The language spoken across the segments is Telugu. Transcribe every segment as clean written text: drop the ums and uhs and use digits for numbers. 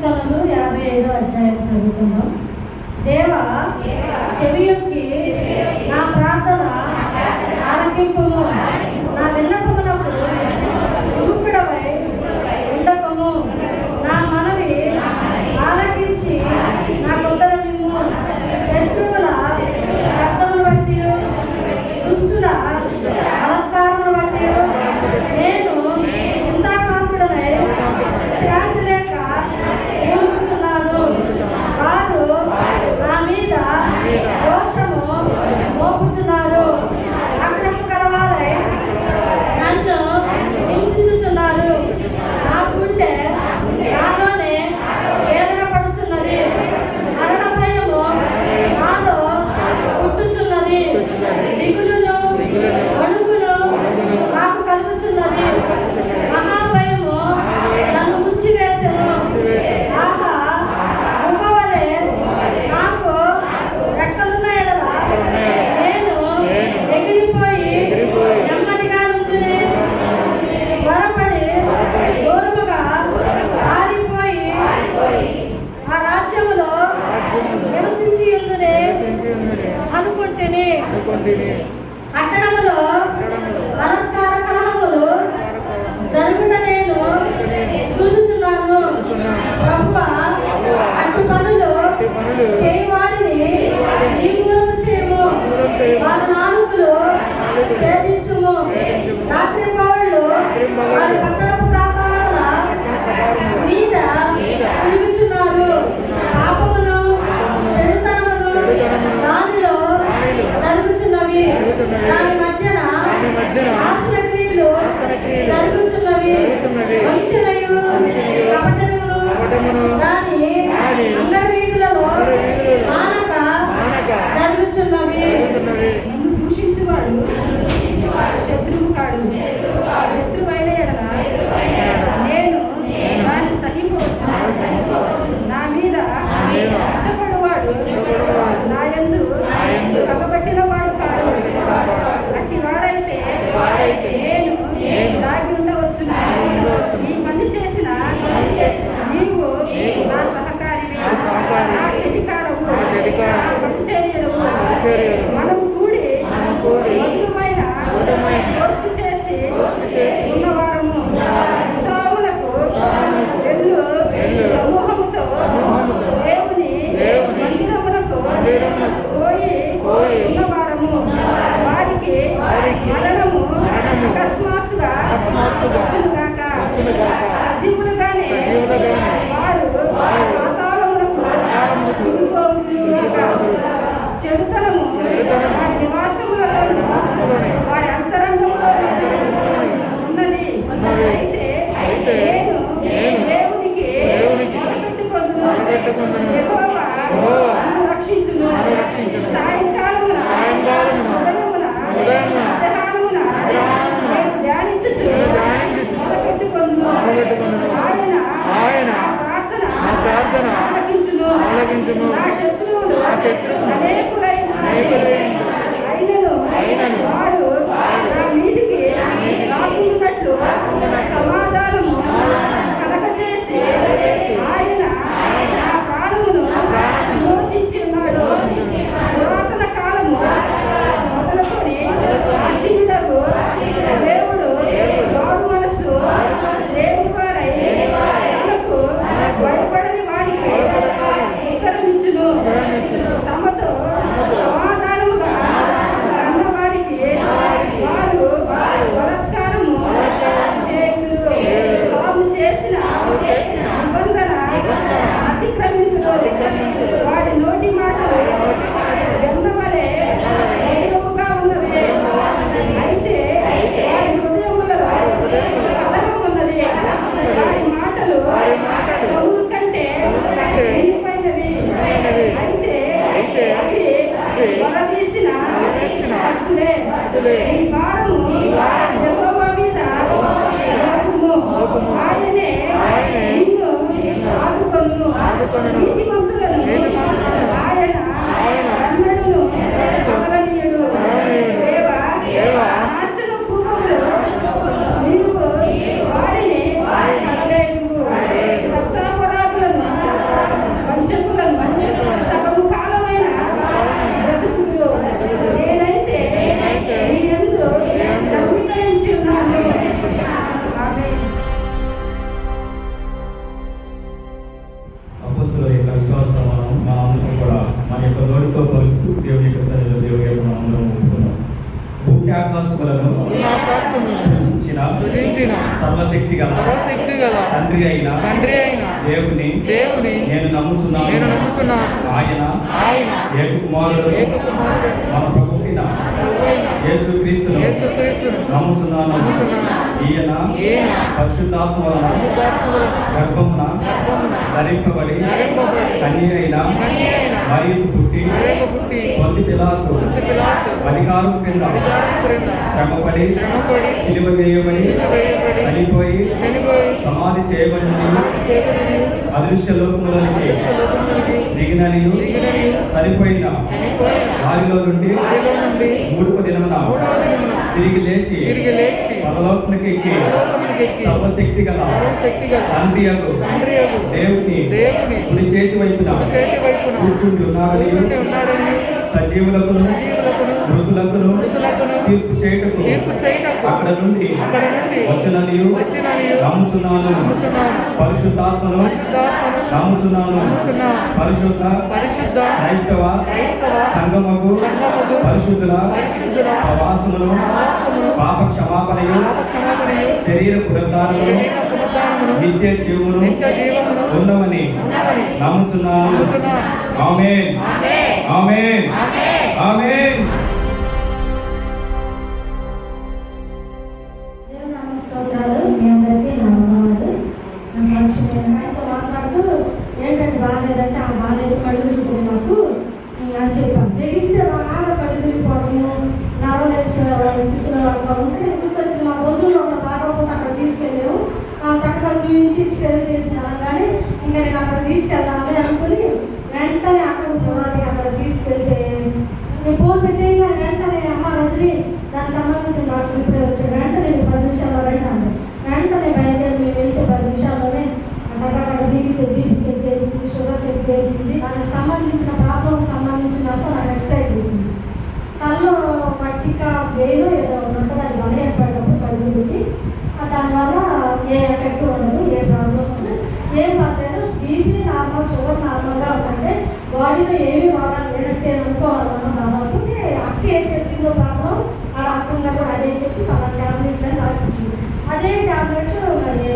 కీర్తనలు 55వ అధ్యాయం చదువుకుందాం. దేవా, చెవియొక్కి నా ప్రార్థన ఆలకింపుము, నా విన్నపమునకు విముఖుడవై ఉండకము. నా మనవి ఆలకించి నాకు ఉత్తరమిమ్ము. శత్రువుల శబ్దమును బట్టి, దుష్టుల బలత్కారమును బట్టి నేను చింతాకాంతుడనై శాంతి లేక ఊరుకుతున్నాను. వారు నా మీద దోషము మోపుతున్నారు. అక్రమం కలవారై నన్ను హింసించుతున్నారు. నా గుండె నాలోనే వేదన పడుతున్నది. మరణ భయము నాలో పుట్టుచున్నది. దిగులును వణుకును నాకు కలుగుతున్నది. మహాభయము నన్ను ముంచివేసెను. ఆహా, గువ్వవలె నాకు రెక్కలున్న ఎడల నేను ఎగిరిపోయి నెమ్మదిగా నుండుని. త్వరపడి దూరముగా పారిపోయి ఆ రాజ్యములో నివసించి ఉండునే అనుకుంటేనే. పట్టణములో బలత్కార కలహములు జరుగుట నేను చూస్తున్నాను. ప్రభువా, అట్టి పనులు చేయవారిని నిర్మూలన చేయము. వారి నాలుకలు ఛేదించుము. రాత్రి పౌళ్ళు వారి పట్టణపు ప్రాకారముల మీద తిరుగుచున్నారు. పాపమును చెడుతనమును దానిలో జరుగుతున్నవి. దాని మధ్యన ఆశ్ర క్రియలు జరుగుతున్నవి. వంచనయు కపటమును దాని అందరి వీధులలో మానక జరుగుతున్నవి. నన్ను దూషించువాడు శత్రువు కాడు. శత్రువైన ఎడల నేను వారిని సహింపవచ్చు. నా మీద అడ్డపడువాడు నా యందు పగబట్టిన వాడు కాడు. అట్టి వాడైతే నేను దాగి ఉండవచ్చు. ఈ పని చేసిన నీవు నా సహకారివి, నా చెలికారవు, నా పరిచర్యవు. మనము కూడి మధురమైన గోష్ఠి చేసి ఉన్నవారము. ఉత్సవములకు వెళ్ళు సమూహముతో దేవుని మందిరములకు పోయి ఉన్నవారము. వారికి మరణము అకస్మాత్తుగా వచ్చునుగాక. సజీవులుగానే వారు పాతాళమునకు దిగిపోవుదురుగాక. చెడుతనము వారి నివాసములలో వారి అంతరంగంలో ఉన్నది. అయితే నేను దేవునికి మొరపెట్టుకొందును. యెహోవా నన్ను రక్షించును. సాయంకాలమున ఉదయమున మధ్యాహ్నమున నేను ధ్యానించుచు మొరపెట్టుకొందును. ఆయన నా ప్రార్థన ఆలకించును. నా శత్రువులు అయినను వారు నా మీదికి రాకున్నట్లు సమాధానము కలగచేసి ఆయన నా ప్రాణమును విమోచించి ఉన్నాడు. పురాతన కాలము మొదలుకొని అసీనులకు దేవుడు వారు మనసు లేనివారై తనకు భయపడని వారికి ఉత్తరమిచ్చును. తమతో సమాధానముగా అన్నవారికి వారు బలత్కారము చేయుదురు. తాము చేసిన నిబంధన అతిక్రమించుదురు. వారి నోటి మాటలు వెన్నవలె మధురముగా ఉన్నవి. అయితే వారి హృదయములలో కలహం ఉన్నది. వారి మాటలు చమురు కంటే ఇనుపైనవి. అయితే అవి వలదీసిన భక్తులే. ఈ భారము యెహోవా మీద మోపుము. ఆయనే నిన్ను ఆదుకొనును. నీతిమంతులను ఆయన ఎన్నడూను వదలనీయుడు. దేవా, నాశన పూర్వములు నీవు వారిని కలలేవు. రక్తాపరాధులను నోటితో పలుకుతూ దేవుని యొక్క సన్నిధిలో దేవుని యొక్క నామమును ఒప్పుకున్నాం. భూమి ఆకాశములను సృజించిన సర్వశక్తి గల తండ్రి అయిన దేవుని నేను నమ్ముచున్నాను. ఆయన ఏకకుమారుడు మన ప్రభువైన యేసుక్రీస్తును నమ్ముచున్నాను. ఈయన పరిశుద్ధాత్మ వలన గర్భమున ధరింపబడి కన్య అయిన మరియకు పుట్టి పొంది పిలాతు అధికారం క్రింద శ్రమపడి సిలువ వేయబడి చనిపోయి సమాధి చేయబడి అదృశ్య లోకములోనికి దిగిననియు చనిపోయిన వారిలో నుండి మూడవ దినమున తిరిగి లేచి పరలోకమునికి ఎక్కి సర్వశక్తి గల తండ్రి యగు దేవుని కుడి చేతి వైపున కూర్చుండి ఉన్నాడని సజీవులకును మృతులకును తీర్పు చేయుటకు అక్కడ నుండి వచ్చిననియు నమ్ముచున్నాను. పరిశుద్ధాత్మను నమ్ముచున్నాను. పరిశుద్ధ క్రైస్తవ సంఘముకు పరిశుద్ధుల సహవాసమును పాప క్షమాపణయు శరీర పునరుద్ధారమును నిత్య జీవమును ఉన్నవని నమ్ముచున్నాను. ఆమేన్ ఆమేన్ ఆమేన్. మీ అందరికీ నా వందనాలు. నా సాక్షి ఆయనతో మాట్లాడుతూ ఏంటంటే బాగాలేదంటే ఆ బాగాలేదు కళ్ళు తిరుగుతుంది నాకు అని చెప్పాను. లెగిస్తే బాగా కళ్ళు తిరిగిపోవడము నడవలేని స్థితిలో అట్లా ఉంటే గుర్తొచ్చింది. మా బంధువులు ఉన్న బాగోపోతే అక్కడ తీసుకెళ్ళాము. చక్కగా చూపించి సేవ చేసినాను. కానీ ఇంకా నేను అక్కడ తీసుకెళ్దామని అనుకుని వెంటనే అక్కడ తీసుకెళ్తే నేను ఫోన్ పెట్టే వెంటనే అమ్మ రజని దానికి సంబంధించిన డాక్టర్ ఇప్పుడే వచ్చాను. వెంటనే 10 నిమిషాల్లో రండి అంది. వెంటనే బయలుదేరి మేము వెళ్తే 10 నిమిషాల్లోనే అక్కడ బీపీ చెక్ చేయించింది, షుగర్ చెక్ చేయించింది. దానికి సంబంధించిన ప్రాబ్లంకి సంబంధించినంత నాకు ఎక్స్ప్లెయిన్ చేసింది. తనలో పట్టిక వేలు ఏదో ఉంటుంది, అది వల ఏర్పడినప్పుడు పడుతుంది. దానివల్ల ఏ ఎఫెక్ట్ ఉండదు, ఏ ప్రాబ్లం ఉండదు, ఏం పర్లేదు. బీపీ నార్మల్, షుగర్ నార్మల్గా ఉంటే బాడీలో ఏమి రోగాలు లేనట్టే అనుకోవాలి మనం. దాదాపు అక్క ఏం చెప్పిందో ప్రాబ్లం ఆడ అక్కగా కూడా అదే చెప్పి వాళ్ళ ట్యాబ్లెట్లని రాసిచ్చింది. అదే ట్యాబ్లెట్ మరి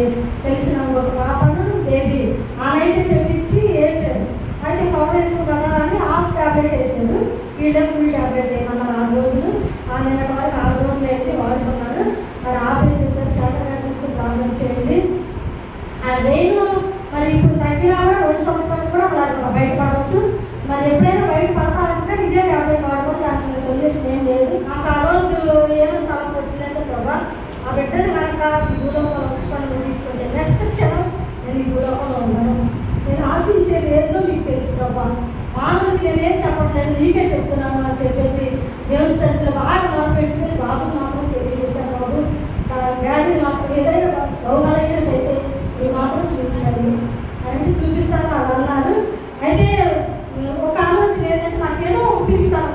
తెలిసిన ఒక పాపను బేబీ ఆ నైట్ తెప్పించి వేసారు. అయితే పవర్ ఎక్కువ కదా అని హాఫ్ ట్యాబ్లెట్ వేసారు. వీళ్ళే ఫుల్ ట్యాబ్లెట్ వేయమన్నారు. 6 రోజులు నిన్నటి వరకు 6 రోజులు అయితే వాడుతున్నారు. మరి ఆపేసేసారు. శాఖ గురించి ప్రార్థన చేయండి. నేను మరి ఇప్పుడు తగ్గినా కూడా 2 సంవత్సరాలు కూడా బయటపడవచ్చు. మరి ఎప్పుడైనా బయట పడతారంటే ఇదే ట్యాబ్లెట్ వాడుకోవాలి, దానికి సొల్యూషన్ ఏం లేదు. నాకు ఆ రోజు ఏమో తలకు వచ్చిందంటే ప్రభా ఆ బిడ్డని కనుక ఈ భూలోకంలో పుష్పాన్ని తీసుకుంటే నెక్స్ట్ క్షణం నేను ఈ భూలోకంలో ఉన్నాను. నేను ఆశించేది ఏదో మీకు తెలుసు ప్రభా. మామూలుగా నేనేం చెప్పట్లేదు, నీకే చెప్తున్నాను అని చెప్పేసి దేవుని సన్నిధిలో బాగా మొదలుపెట్టుకుని బాబుని మాత్రం తెలియజేశాను. బాబు డాడీని మాత్రం ఏదైనా బహుబలైనట్టయితే మీరు మాత్రం చూపించండి అంటే చూపిస్తాను వాళ్ళు అన్నారు. అయితే ఒక ఆలోచన ఏంటంటే నాకేదో పిలుతాను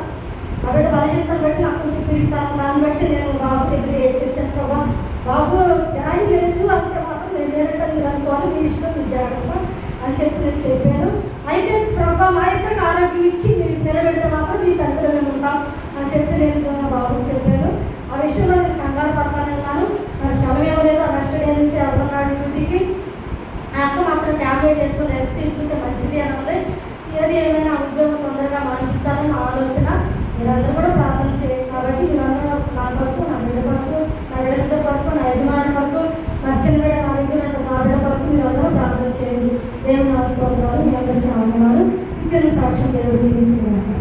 ఆ బిడ్డ బలహీనతను బట్టి నాకు కొంచెం పిలుతాను. దాన్ని బట్టి నేను బాబు దగ్గర ఏడ్ చేశాను. ప్రభా బాబు డాడీ లేదు అంటే మాత్రం నేను లేదంటే మీరు అనుకోవాలి, మీ ఇష్టం, మీ జాగ్రత్త అని చెప్పి నేను చెప్పాను. అయితే ప్రభా మా ఇద్దరికి ఆరోగ్యం ఇచ్చి మీరు నిలబెడితే మాత్రం మీ సన్నిధిలో మేము ఉంటాం అని చెప్పి నేను బాబుకి చెప్పాను. ఆ విషయంలో నేను కంగారు పడతానన్నాను. మరి సెలవు ఇవ్వలేదు. ఆ నెక్స్ట్ డే నుంచి వెళ్తున్నాడు డ్యూటీకి. ఆ అక్క మాత్రం ట్యాబ్లెట్ వేసుకుని రెస్ట్ తీసుకుంటే మంచిది అని ఉంది. ఏది ఏమైనా ఉద్యోగం తొందరగా మానిపించాలని ఆలోచన. మీరందరూ కూడా ప్రార్థన చేయండి. కాబట్టి మీరందరూ నా వరకు, నా బిడ్డ వరకు, నా బిడ్డ వరకు, నా యజమాని వరకు, నా చిన్న బిడ్డ నా దగ్గర ఉంటుంది నా బిడ్డ వరకు మీరందరూ ప్రార్థన చేయండి. దేవుని నమస్కారాలు. మీ అందరికీ నా వందనాలు. ఇచ్చిన సాక్ష్యం దేవుడు దీవించుకున్నాను.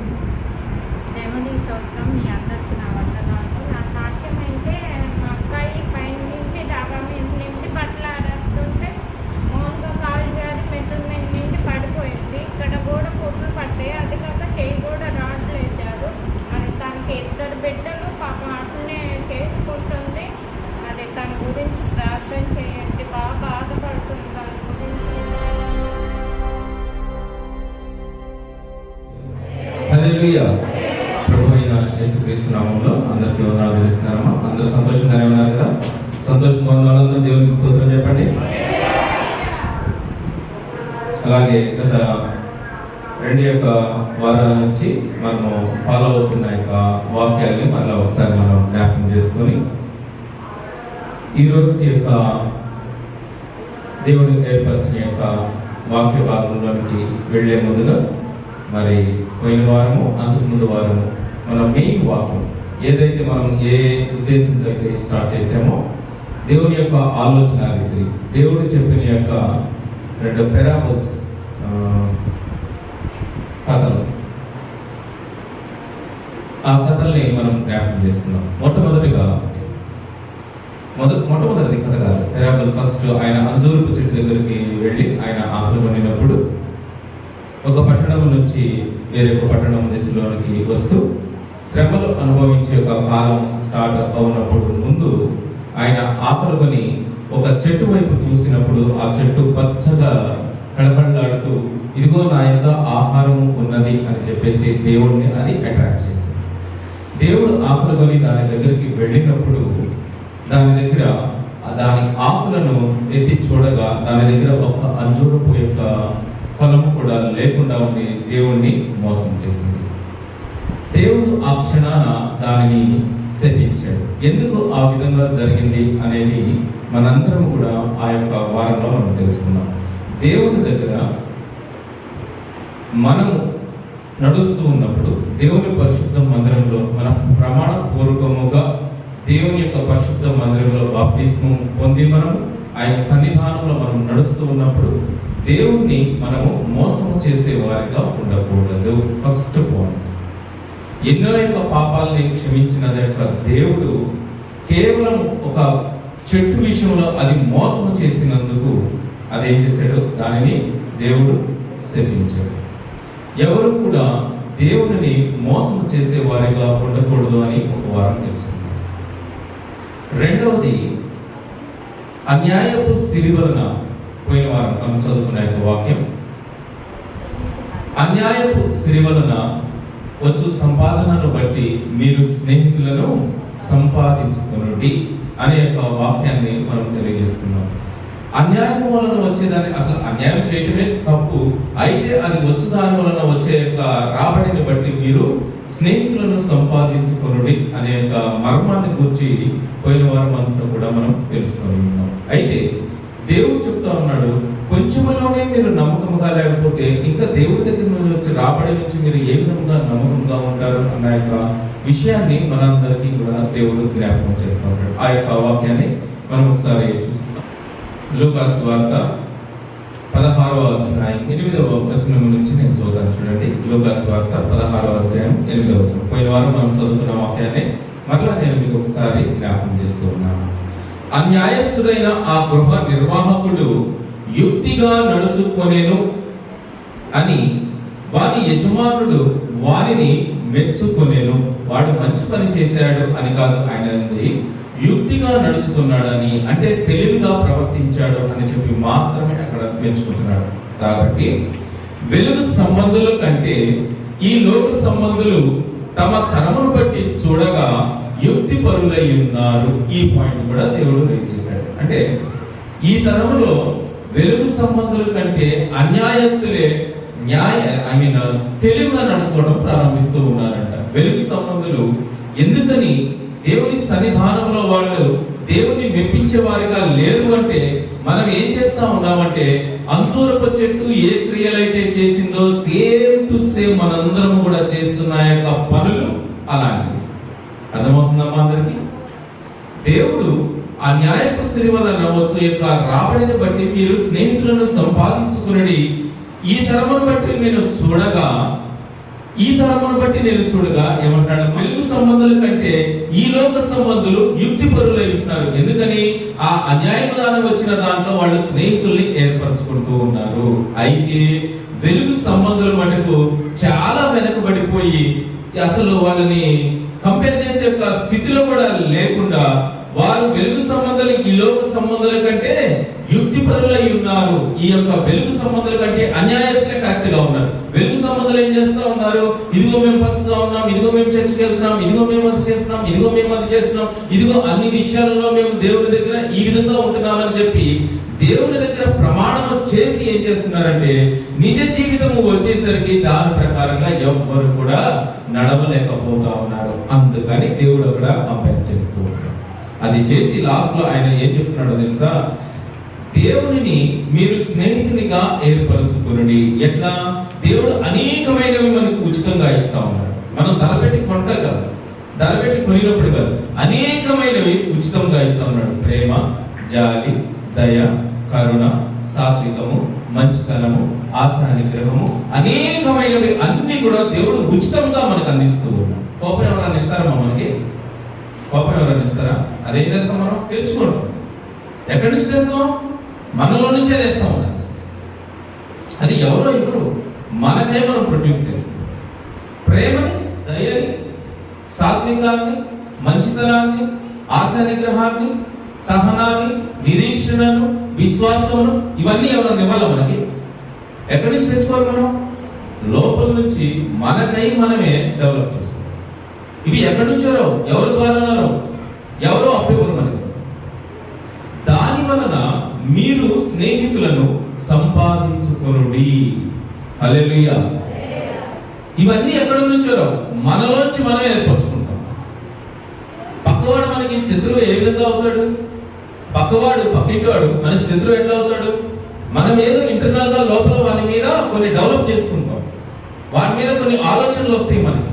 దేవుని స్తోత్రం. మీ అందరికీ నా వందనాలు. నా సాక్ష్యం అయితే మా అబ్బాయి పైన నుంచి డాబా మీద నుంచి బట్టలు ఆరేస్తుంటే మౌన్గా కాలు జారి మెట్రమెంట్ నుంచి పడిపోయింది. ఇక్కడ కూడా పొట్లు పట్టాయి. అది కాక చేయి కూడా రాడ్లు వేశారు. మరి తనకి 2 బిడ్డలు పాపం అట్లనే చేసుకుంటుంది. మరి తన గురించి ప్రార్థన చేయండి. బాగా బాధపడుతుంది దాని గురించి. హల్లెలూయా. ప్రభు అయిన యేసుక్రీస్తు నామములో అందరికీ వందనాలు తెలుస్తున్నారమ్మా. అందరూ సంతోషంగానే ఉన్నారు కదా? సంతోషంగా ఉన్న వాళ్ళందరూ దేవునికి స్తోత్రం చెప్పండి. అలాగే గత 2 యొక్క వారాల నుంచి మనము ఫాలో అవుతున్న యొక్క వాక్యాలని మళ్ళీ ఒకసారి మనం జ్ఞాపకం చేసుకొని ఈ రోజు యొక్క దేవుడు ఏర్పరిచిన యొక్క వాక్య భాగంలోనికి వెళ్లే ముందుగా మరి పోయిన వారము అంతకుముందు వారము మన మెయిన్ వాక్యం ఏదైతే మనం ఏ ఉద్దేశంతో అయితే స్టార్ట్ చేసామో దేవుని యొక్క ఆలోచన రీతి దేవుడు చెప్పిన యొక్క 2 పెరాబుల్స్ కథలు, ఆ కథల్ని మనం జ్ఞాపకం చేసుకున్నాం. మొట్టమొదటి కథ కాదు, పెరాబుల్ ఫస్ట్ ఆయన అంజూరపు చెట్టు దగ్గరికి వెళ్ళి ఆయన ఆకలి కొనినప్పుడు ఒక పట్టణం నుంచి వేరొక పట్టణం దిశలోనికి వస్తూ శ్రమలు అనుభవించే ఒక కాలం స్టార్ట్ అవునప్పుడు ముందు ఆయన ఆకలి కొని ఒక చెట్టు వైపు చూసినప్పుడు ఆ చెట్టు పచ్చగా కళకళలాడుతూ ఇదిగో నా యొక్క ఆహారం ఉన్నది అని చెప్పేసి దేవుడిని అది అట్రాక్ట్ చేసింది. దేవుడు ఆకులు కొని దాని దగ్గరికి వెళ్ళినప్పుడు దాని దగ్గర దాని ఆకులను ఎత్తి చూడగా దాని దగ్గర ఒక అంజూరపు యొక్క ఫలము కూడా లేకుండా ఉండి దేవుణ్ణి మోసం చేసింది. దేవుడు ఆ క్షణాన దానిని శపించాడు. ఎందుకు ఆ విధంగా జరిగింది అనేది మనందరం కూడా ఆ యొక్క వారంలో మనం తెలుసుకున్నాం. దేవుని దగ్గర మనము నడుస్తూ ఉన్నప్పుడు దేవుని పరిశుద్ధ మందిరంలో మనం ప్రమాణపూర్వకముగా దేవుని యొక్క పరిశుద్ధ మందిరంలో బాప్తిస్మం పొంది మనం ఆయన సన్నిధానంలో మనం నడుస్తూ ఉన్నప్పుడు దేవుణ్ణి మనము మోసం చేసే వారిగా ఉండకూడదు. First point. ఎన్నో యొక్క పాపాలని క్షమించిన యొక్క దేవుడు కేవలం ఒక చెట్టు విషయంలో అది మోసం చేసినందుకు అదేం చేశాడు, దానిని దేవుడు శపించాడు. ఎవరు కూడా దేవుని మోసం చేసే వారిగా ఉండకూడదు అని ఒక వారం తెలుసుకున్నాం. రెండవది, అన్యాయపు సిరి వలన పోయిన వారం మనం చదువుకున్న యొక్క వాక్యం, అన్యాయపు సిరి వలన వచ్చు సంపాదనను బట్టి మీరు స్నేహితులను సంపాదించుకునండి అనే యొక్క వాక్యాన్ని మనం తెలియజేసుకున్నాం. అన్యాయం వలన వచ్చేదాన్ని, అసలు అన్యాయం చేయటమే తప్పు, అయితే అది వచ్చు దాని వలన వచ్చే యొక్క రాబడిని బట్టి మీరు స్నేహితులను సంపాదించుకునుడి అనే యొక్క మర్మాన్ని గురించి పోయిన వారం అంతా కూడా మనం తెలుసుకొని ఉన్నాం. అయితే దేవుడు చెప్తా ఉన్నాడు, కొంచెంలోనే మీరు నమ్మకంగా లేకపోతే ఇంకా దేవుడి దగ్గర నుంచి వచ్చి రాబడి నుంచి మీరు ఏ విధంగా నమ్మకంగా ఉంటారు అన్న యొక్క విషయాన్ని మనందరికీ కూడా దేవుడు జ్ఞాపకం చేస్తూ ఉంటాడు. ఆ యొక్క వాక్యాన్ని మనం ఒకసారి చూస్తాం. లూకాసు వార్త 16వ అధ్యాయం 8వ వచనం నుంచి నేను చదువుతాను. చూడండి, లూకాసు వార్త 16వ అధ్యాయం 8వ వచనం. పోయిన వారం మనం చదువుకున్న వాక్యాన్ని మరలా నేను మీకు ఒకసారి జ్ఞాపకం చేస్తూ ఉన్నాను. అన్యాయస్తుడైన ఆ గృహ నిర్వాహకుడు యుక్తిగా నడుచుకొనేను అని వారి యజమానుడు వారిని మెచ్చుకొనేను. వాడు మంచి పని చేశాడు అని కాదు, ఆయన యుక్తిగా నడుచుకున్నాడని, అంటే తెలివిగా ప్రవర్తించాడు అని చెప్పి మాత్రమే అక్కడ మెచ్చుకుంటున్నాడు. కాబట్టి వెలుగు సంబంధుల కంటే ఈ లోక సంబంధులు తమ తరమును బట్టి చూడగా యుక్తి పరులై ఉన్నారు. ఈ పాయింట్ కూడా దేవుడు రేట్ చేశాడు. అంటే ఈ తరములో వెలుగు సంబంధుల కంటే అన్యాయస్తులే తెలివిగా నడుచుకోవడం ప్రారంభిస్తూ ఉన్నారంట. వెలుగు సంబంధులు ఎందుకని దేవుని సన్నిధానంలో వాళ్ళు దేవుని మెప్పించే వారిగా లేరు అంటే, మనం ఏం చేస్తా ఉన్నామంటే అంజూరపు చెట్టు ఏ క్రియలైతే చేసిందో సేమ్ టు సేమ్ మనందరం కూడా చేస్తున్న యొక్క పనులు అలాంటివి. అర్థమవుతుందమ్మా అందరికి? దేవుడు ఆ న్యాయపు సిరి వలన వచ్చు యొక్క రాబడిని బట్టి మీరు స్నేహితులను సంపాదించుకునడి. ఈ తరమును బట్టి నేను చూడగా ఏమంటాడు, వెలుగు సంబంధుల కంటే ఈ లోక సంబంధులు యుక్తి పరులై ఉంటున్నారు. ఎందుకని ఆ అన్యాయములను వచ్చిన దాంట్లో వాళ్ళు స్నేహితుల్ని ఏర్పరచుకుంటూ ఉన్నారు. అయితే వెలుగు సంబంధుల మటుకు చాలా వెనకబడిపోయి అసలు వాళ్ళని కంపేర్ చేసే యొక్క స్థితిలో కూడా లేకుండా వారు వెలుగు సంబంధాలు ఈ లోక సంబంధాల కంటే యుక్తి పరులై ఉన్నారు. ఈ యొక్క వెలుగు సంబంధాల కంటే అన్యాయస్తులే కరెక్ట్ గా ఉన్నారు. వెలుగు సంబంధాలు ఏం చేస్తా ఉన్నారు, ఇదిగో మేము పంచుతా ఉన్నాం, ఇదిగో మేము చర్చికి వెళ్తున్నాం, ఇదిగో మేము అది చేస్తున్నాం, ఇదిగో మేము అది చేస్తున్నాం, ఇదిగో అన్ని విషయాలలో మేము దేవుడి దగ్గర ఈ విధంగా ఉంటున్నామని చెప్పి దేవుని దగ్గర ప్రమాణము చేసి ఏం చేస్తున్నారంటే నిజ జీవితము వచ్చేసరికి దాని ప్రకారంగా ఎవ్వరు కూడా నడవలేకపోతా ఉన్నారు. అందుకని దేవుడు కూడా కంపేర్ చేస్తూ ఉంటాడు. అది చేసి లాస్ట్ లో ఆయన ఏం చెప్తున్నాడో తెలుసా? దేవునిని మీరు స్నేహితునిగా ఏర్పరచుకునండి. ఎట్లా? దేవుడు అనేకమైనవి మనకు ఉచితంగా ఇస్తా ఉన్నాడు. మనం ధరపెట్టి కొంట కాదు, ధరపెట్టి కొనినప్పుడు కాదు, అనేకమైనవి ఉచితంగా ఇస్తా ఉన్నాడు. ప్రేమ, జాలి, దయ, కరుణ, సాత్వికము, మంచితనము, ఆశా నిగ్రహము, అనేకమైనవి అన్ని కూడా దేవుడు ఉచితంగా మనకు అందిస్తూ ఉన్నాడు. కోపం ఎవరైనా ఇస్తారా మనకి? కోపం ఎవరైనా ఇస్తారా? అదేం చేస్తాం? మనం తెచ్చుకుంటాం. ఎక్కడి నుంచి తెస్తాం? మనలో నుంచే తెస్తాం. అది ఎవరో ఇవ్వరు, మనకై మనం ప్రొడ్యూస్ చేస్తాం. ప్రేమని, దయని, సాత్వికాన్ని, మంచితనాన్ని, ఆశా నిగ్రహాన్ని, సహనాన్ని, నిరీక్షణను, విశ్వాసమును, ఇవన్నీ ఎవరైనా ఇవ్వాలి మనకి? ఎక్కడి నుంచి తెచ్చుకోవాలి? మనం లోపల నుంచి మనకై మనమే డెవలప్ చేస్తాం. ఇవి ఎక్కడి నుంచో రావు, ఎవరి ద్వారా ఎవరో అప్పివ్వరు మనకి. దాని వలన మీరు స్నేహితులను సంపాదించుకొనుడి. హల్లెలూయా. ఇవన్నీ ఎక్కడి నుంచో రావు, మనలోంచి మనమే ఏర్పరచుకుంటాం. పక్కవాడు మనకి శత్రువు ఏ విధంగా అవుతాడు? పక్కింటివాడు మనకి శత్రువు ఎట్లా అవుతాడు? మనం ఏదో ఇంటర్నల్ గా లోపల వాని మీద కొన్ని డెవలప్ చేసుకుంటాం, వాని మీద కొన్ని ఆలోచనలు వస్తాయి మనకి.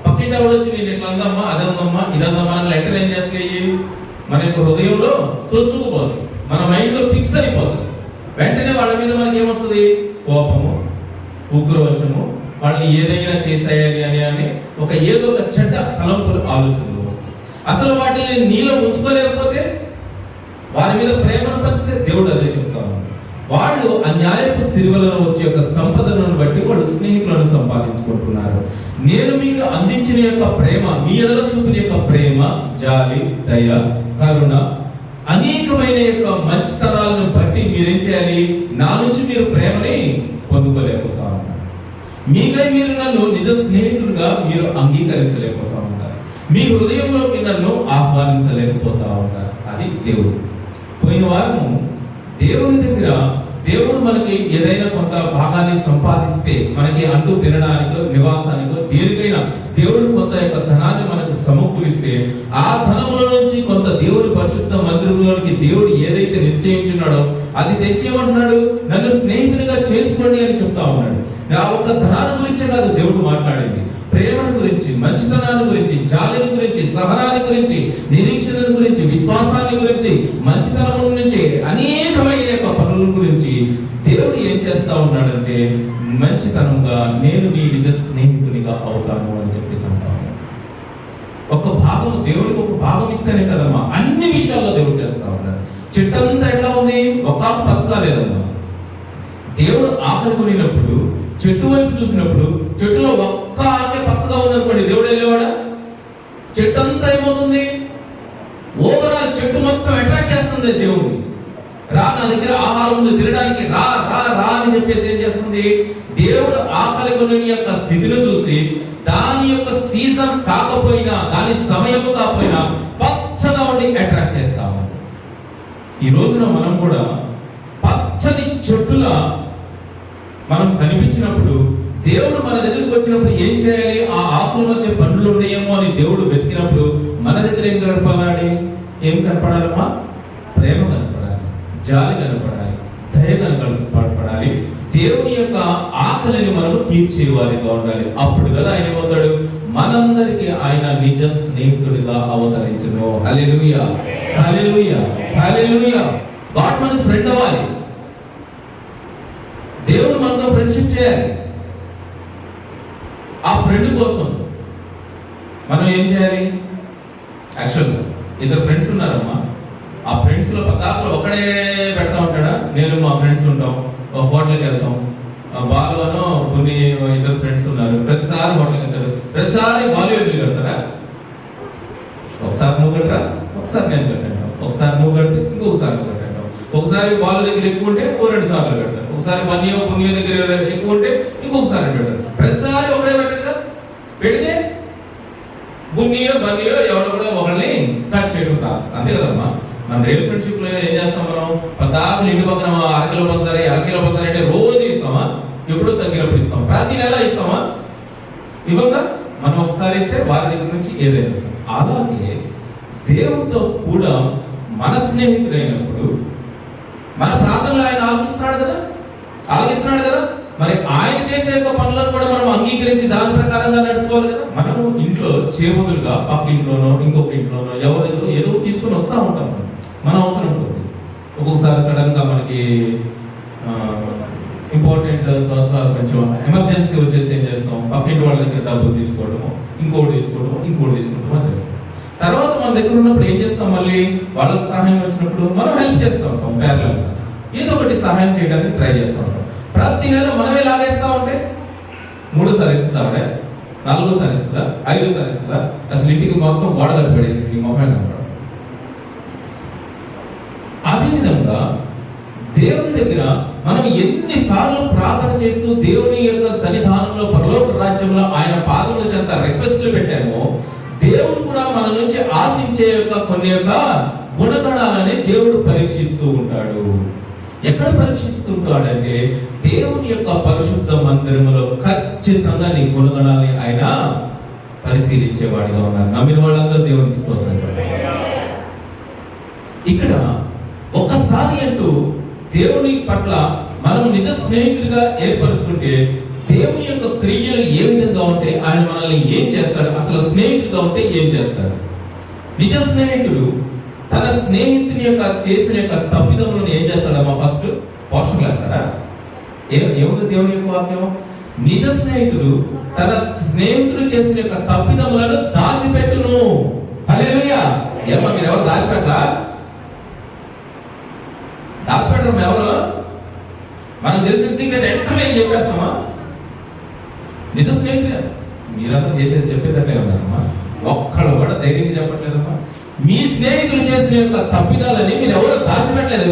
పక్కింటి వాడు వచ్చి నేను ఎట్లా అందమ్మా, అదందమ్మా, ఇదందమ్మా అని లెటర్ ఏం చేస్తాయి? మన యొక్క హృదయంలో చొచ్చుకుపోతుంది, మన మైండ్ లో ఫిక్స్ అయిపోతుంది. వెంటనే వాళ్ళ మీద మనకి ఏమొస్తుంది? కోపము, ఉగ్రోషము, వాళ్ళని ఏదైనా చేసేయాలి అని ఏదో ఒక చెడ్డ తలంపులు, ఆలోచనలు వస్తాయి. అసలు వాటిని నీలో ఉంచుకోలేకపోతే, వారి మీద ప్రేమను పంచితే దేవుడు అదే చెప్తాను. వాళ్ళు అన్యాయపు సిరివలను వచ్చే యొక్క సంపదలను బట్టి వాళ్ళు స్నేహితులను సంపాదించుకుంటున్నారు. నేను మీకు అందించిన యొక్క ప్రేమ, మీ ఎడల చూపిన యొక్క ప్రేమ, జాలి, దయ, కరుణ, అనేకమైన యొక్క మంచితనాలను బట్టి మీరేం చేయాలి? నా నుంచి మీరు ప్రేమని పొందుకోలేకపోతా ఉన్నారు. మీకై మీరు నన్ను నిజ స్నేహితుడుగా మీరు అంగీకరించలేకపోతా ఉంటారు. మీ హృదయంలోకి నన్ను ఆహ్వానించలేకపోతా ఉంటారు. అది దేవుడు. పోయిన వారము దేవుని దగ్గర దేవుడు మనకి ఏదైనా కొంత భాగాన్ని సంపాదిస్తే, మనకి అంటూ తినడానికో నివాసానికో దేనికైనా దేవుడు కొంత యొక్క ధనాన్ని మనకు సమకూరిస్తే, ఆ ధనంలో నుంచి కొంత దేవుడు పరిశుద్ధ మందిరంలోనికి దేవుడు ఏదైతే నిశ్చయించున్నాడో అది తెచ్చేయమంటున్నాడు. నన్ను స్నేహితునిగా చేసుకోండి అని చెప్తా ఉన్నాడు. ఆ ఒక్క ధనాన్ని గురించే కాదు దేవుడు మాట్లాడేది, ప్రేమను గురించి, మంచితనాన్ని గురించి, జాలిని గురించి, సహనాన్ని గురించి, నిరీక్షణ గురించి, విశ్వాసాన్ని గురించి, మంచితనం నుంచి, అనేకమైన పనుల గురించి దేవుడు ఏం చేస్తా ఉన్నాడంటే, మంచితనంగా నేను నీ నిజ స్నేహితునిగా అవుతాను అని చెప్పేసి అంటాను. ఒక భాగం, దేవుడికి ఒక భాగం ఇస్తేనే కదమ్మా అన్ని విషయాల్లో దేవుడు చేస్తా ఉన్నాడు. చెట్టంతా ఎట్లా ఉంది? ఒక్క పచ్చగా లేదమ్మా. దేవుడు ఆకలి కొనినప్పుడు చెట్టు వైపు చూసినప్పుడు చెట్టులో ఒక్క ఆకే పచ్చగా ఉందనుకోండి, దేవుడు వెళ్ళేవాడా? చెట్టు అంతా ఏమవుతుంది? ఓవరాల్ చెట్టు మొత్తం అట్రాక్ట్ చేస్తుంది దేవుడిని. రా, నా దగ్గర ఆహారం ఉంది తినడానికి, రా రా రా అని చెప్పేసి ఏం చేస్తుంది? దేవుడు ఆకలి కొని యొక్క స్థితిని చూసి దాని యొక్క సీజన్ కాకపోయినా, దాని సమయము కాకపోయినా పచ్చగా ఉండి అట్రాక్ట్ చేస్తా ఉంది. ఈ రోజున మనం కూడా పచ్చని చెట్టుల మనం కనిపించినప్పుడు, దేవుడు మన దగ్గరికి వచ్చినప్పుడు ఏం చేయాలి? ఆ ఆకుల మధ్య పండ్లు ఉన్నాయేమో అని దేవుడు వెతికినప్పుడు మన దగ్గర ఏం కనపడాలి? ఏం కనపడాలమ్మా? ప్రేమ కనపడాలి, జాలి కనపడాలి, దయ కనపడాలి. దేవుని యొక్క ఆకలిని మనము తీర్చేవారిగా ఉండాలి. అప్పుడు కదా ఆయన ఏమవుతాడు? మనందరికీ ఆయన నిజ స్నేహితుడిగా అవతరించును. హల్లెలూయా, హల్లెలూయా, హల్లెలూయా. గాడ్ మనకు ఫ్రెండ్ అవ్వాలి, దేవుడు మనతో ఫ్రెండ్షిప్ చేయాలి. ఆ ఫ్రెండ్ కోసం మనం ఏం చేయాలి? యాక్చువల్గా ఇద్దరు ఫ్రెండ్స్ ఉన్నారమ్మా. ఆ ఫ్రెండ్స్ లో పదార్థాలు ఒకడే పెడతా ఉంటాడా? నేను మా ఫ్రెండ్స్ ఉంటాం, ఒక హోటల్కి వెళ్తాం. బాలును కొన్ని ఇద్దరు ఫ్రెండ్స్ ఉన్నారు, ప్రతిసారి హోటల్కి వెళ్తాడు. ప్రతిసారి బాలు ఎదురు కడతాడా? ఒకసారి నువ్వు కట్టరా, ఒకసారి నేను కట్టాను, ఒకసారి నువ్వు కడితే ఇంకొకసారి నువ్వు కట్టాను. ఒకసారి బాలు దగ్గర ఎక్కువ ఉంటే 2 సార్లు కడతారు. ఒకసారి పుణ్య దగ్గర ఎక్కువ ఉంటే ఇంకొకసారి పెడతారు. ప్రతిసారి ఒకడే పెట్టడు కదా. పెడితే బన్నీయో ఎవడో కూడా ఒకరిని కట్ చేయడం రాదు. అంతే కదమ్మా. మన రియల్ ఫ్రెండ్షిప్ లో ఏం చేస్తాం? మనం పద్దాకు ఇంటి పక్కన అరకిలో పొందారు, అరకిలో పొందారంటే రోజు ఇస్తామా? ఎప్పుడు తగ్గినప్పుడు ఇస్తాం. ప్రతి నెల ఇస్తామా? ఇవ్వగా మనం ఒకసారి ఇస్తే వారి దగ్గర నుంచి ఏదైనా ఇస్తాం. అలాగే దేవుడితో కూడా మన స్నేహితుడైనప్పుడు మన ప్రార్థనలు ఆయన ఆలకిస్తున్నాడు కదా. మరి ఆయన చేసే యొక్క పనులను కూడా మనం అంగీకరించి దాని ప్రకారంగా నడుచుకోవాలి కదా. మనము ఇంట్లో చేబదులుగా పక్క ఇంట్లోనో ఇంకొక ఇంట్లోనో ఎవరి దగ్గర ఏదో తీసుకొని వస్తూ ఉంటాం. మన అవసరం ఉంటుంది. ఒక్కొక్కసారి సడన్ గా మనకి ఇంపార్టెంట్ కొంచెం ఎమర్జెన్సీ వచ్చేసి ఏం చేస్తాం, పక్కింటి వాళ్ళ దగ్గర డబ్బులు తీసుకోవడము, ఇంకోటి తీసుకోవడమో చేస్తాం. తర్వాత మన దగ్గర ఉన్నప్పుడు ఏం చేస్తాం, మళ్ళీ వాళ్ళకి సహాయం వచ్చినప్పుడు మనం హెల్ప్ చేస్తూ ఉంటాం. ప్యారలల్గా ఏదో ఒకటి సహాయం చేయడానికి ట్రై చేస్తూ ఉంటాం. ప్రతి నెల మనమే లాగేస్తా ఉంటే 3 సార్లు ఇస్తుందా ఆవిడ, 4 సార్లు ఇస్తుందా, 5 సార్లు ఇస్తుందా? అసలు ఇంటికి మొత్తం గోడ కట్టి పడేసింది ఈ మొబైల్ నెంబర్. అదేవిధంగా దేవుని దగ్గర మనం ఎన్నిసార్లు ప్రార్థన చేస్తూ దేవుని యొక్క సన్నిధానంలో పరలోక రాజ్యంలో ఆయన పాదముల చెంత రిక్వెస్ట్లు పెట్టామో, దేవుడు కూడా మన నుంచి ఆశించే యొక్క కొన్ని యొక్క గుణగణాలని దేవుడు పరీక్షిస్తూ ఉంటాడు. ఎక్కడ పరీక్షిస్తుంటాడంటే దేవుని యొక్క పరిశుద్ధ మందిరములో ఖచ్చితంగా నీ గుణగణాలని ఆయన పరిశీలించేవాడిగా ఉన్నారు. నమ్మిన వాళ్ళందరూ దేవునికి స్తోత్రం. ఇక్కడ ఒక్కసారి అంటూ దేవుని పట్ల మనం నిజ స్నేహితులుగా ఏర్పరచుకుంటే దేవుని యొక్క క్రియలు ఏ విధంగా ఉంటే ఆయన మనల్ని ఏం చేస్తాడు, అసలు స్నేహితుడుగా ఉంటే ఏం చేస్తాడు? నిజ స్నేహితుడు తన స్నేహితుని యొక్క చేసిన యొక్క తప్పిదములను ఏం చేస్తాడమ్మా? First poster వేస్తాడా? ఏముంది దేవుని యొక్క వాక్యం? నిజ స్నేహితుడు తన స్నేహితుడు చేసిన యొక్క తప్పిదములను దాచిపెట్టును. హల్లెలూయా! ఏమో మీరు ఎవరు దాచిపెట్టరా? దాచిపెట్టడం ఎవరు? మనకు తెలిసిన సీక్రెట్ ఎక్కడ ఏం చెప్పేస్తామా? నిజ స్నేహితుడు మీరందరూ చేసేది చెప్పేదట్లే ఉన్నారమ్మా. ఒక్కళ్ళు కూడా ధైర్యంగా చెప్పట్లేదమ్మా. మీ స్నేహితులు చేసిన యొక్క తప్పిదాలని మీరు ఎవరు దాచిపెట్టలేదు.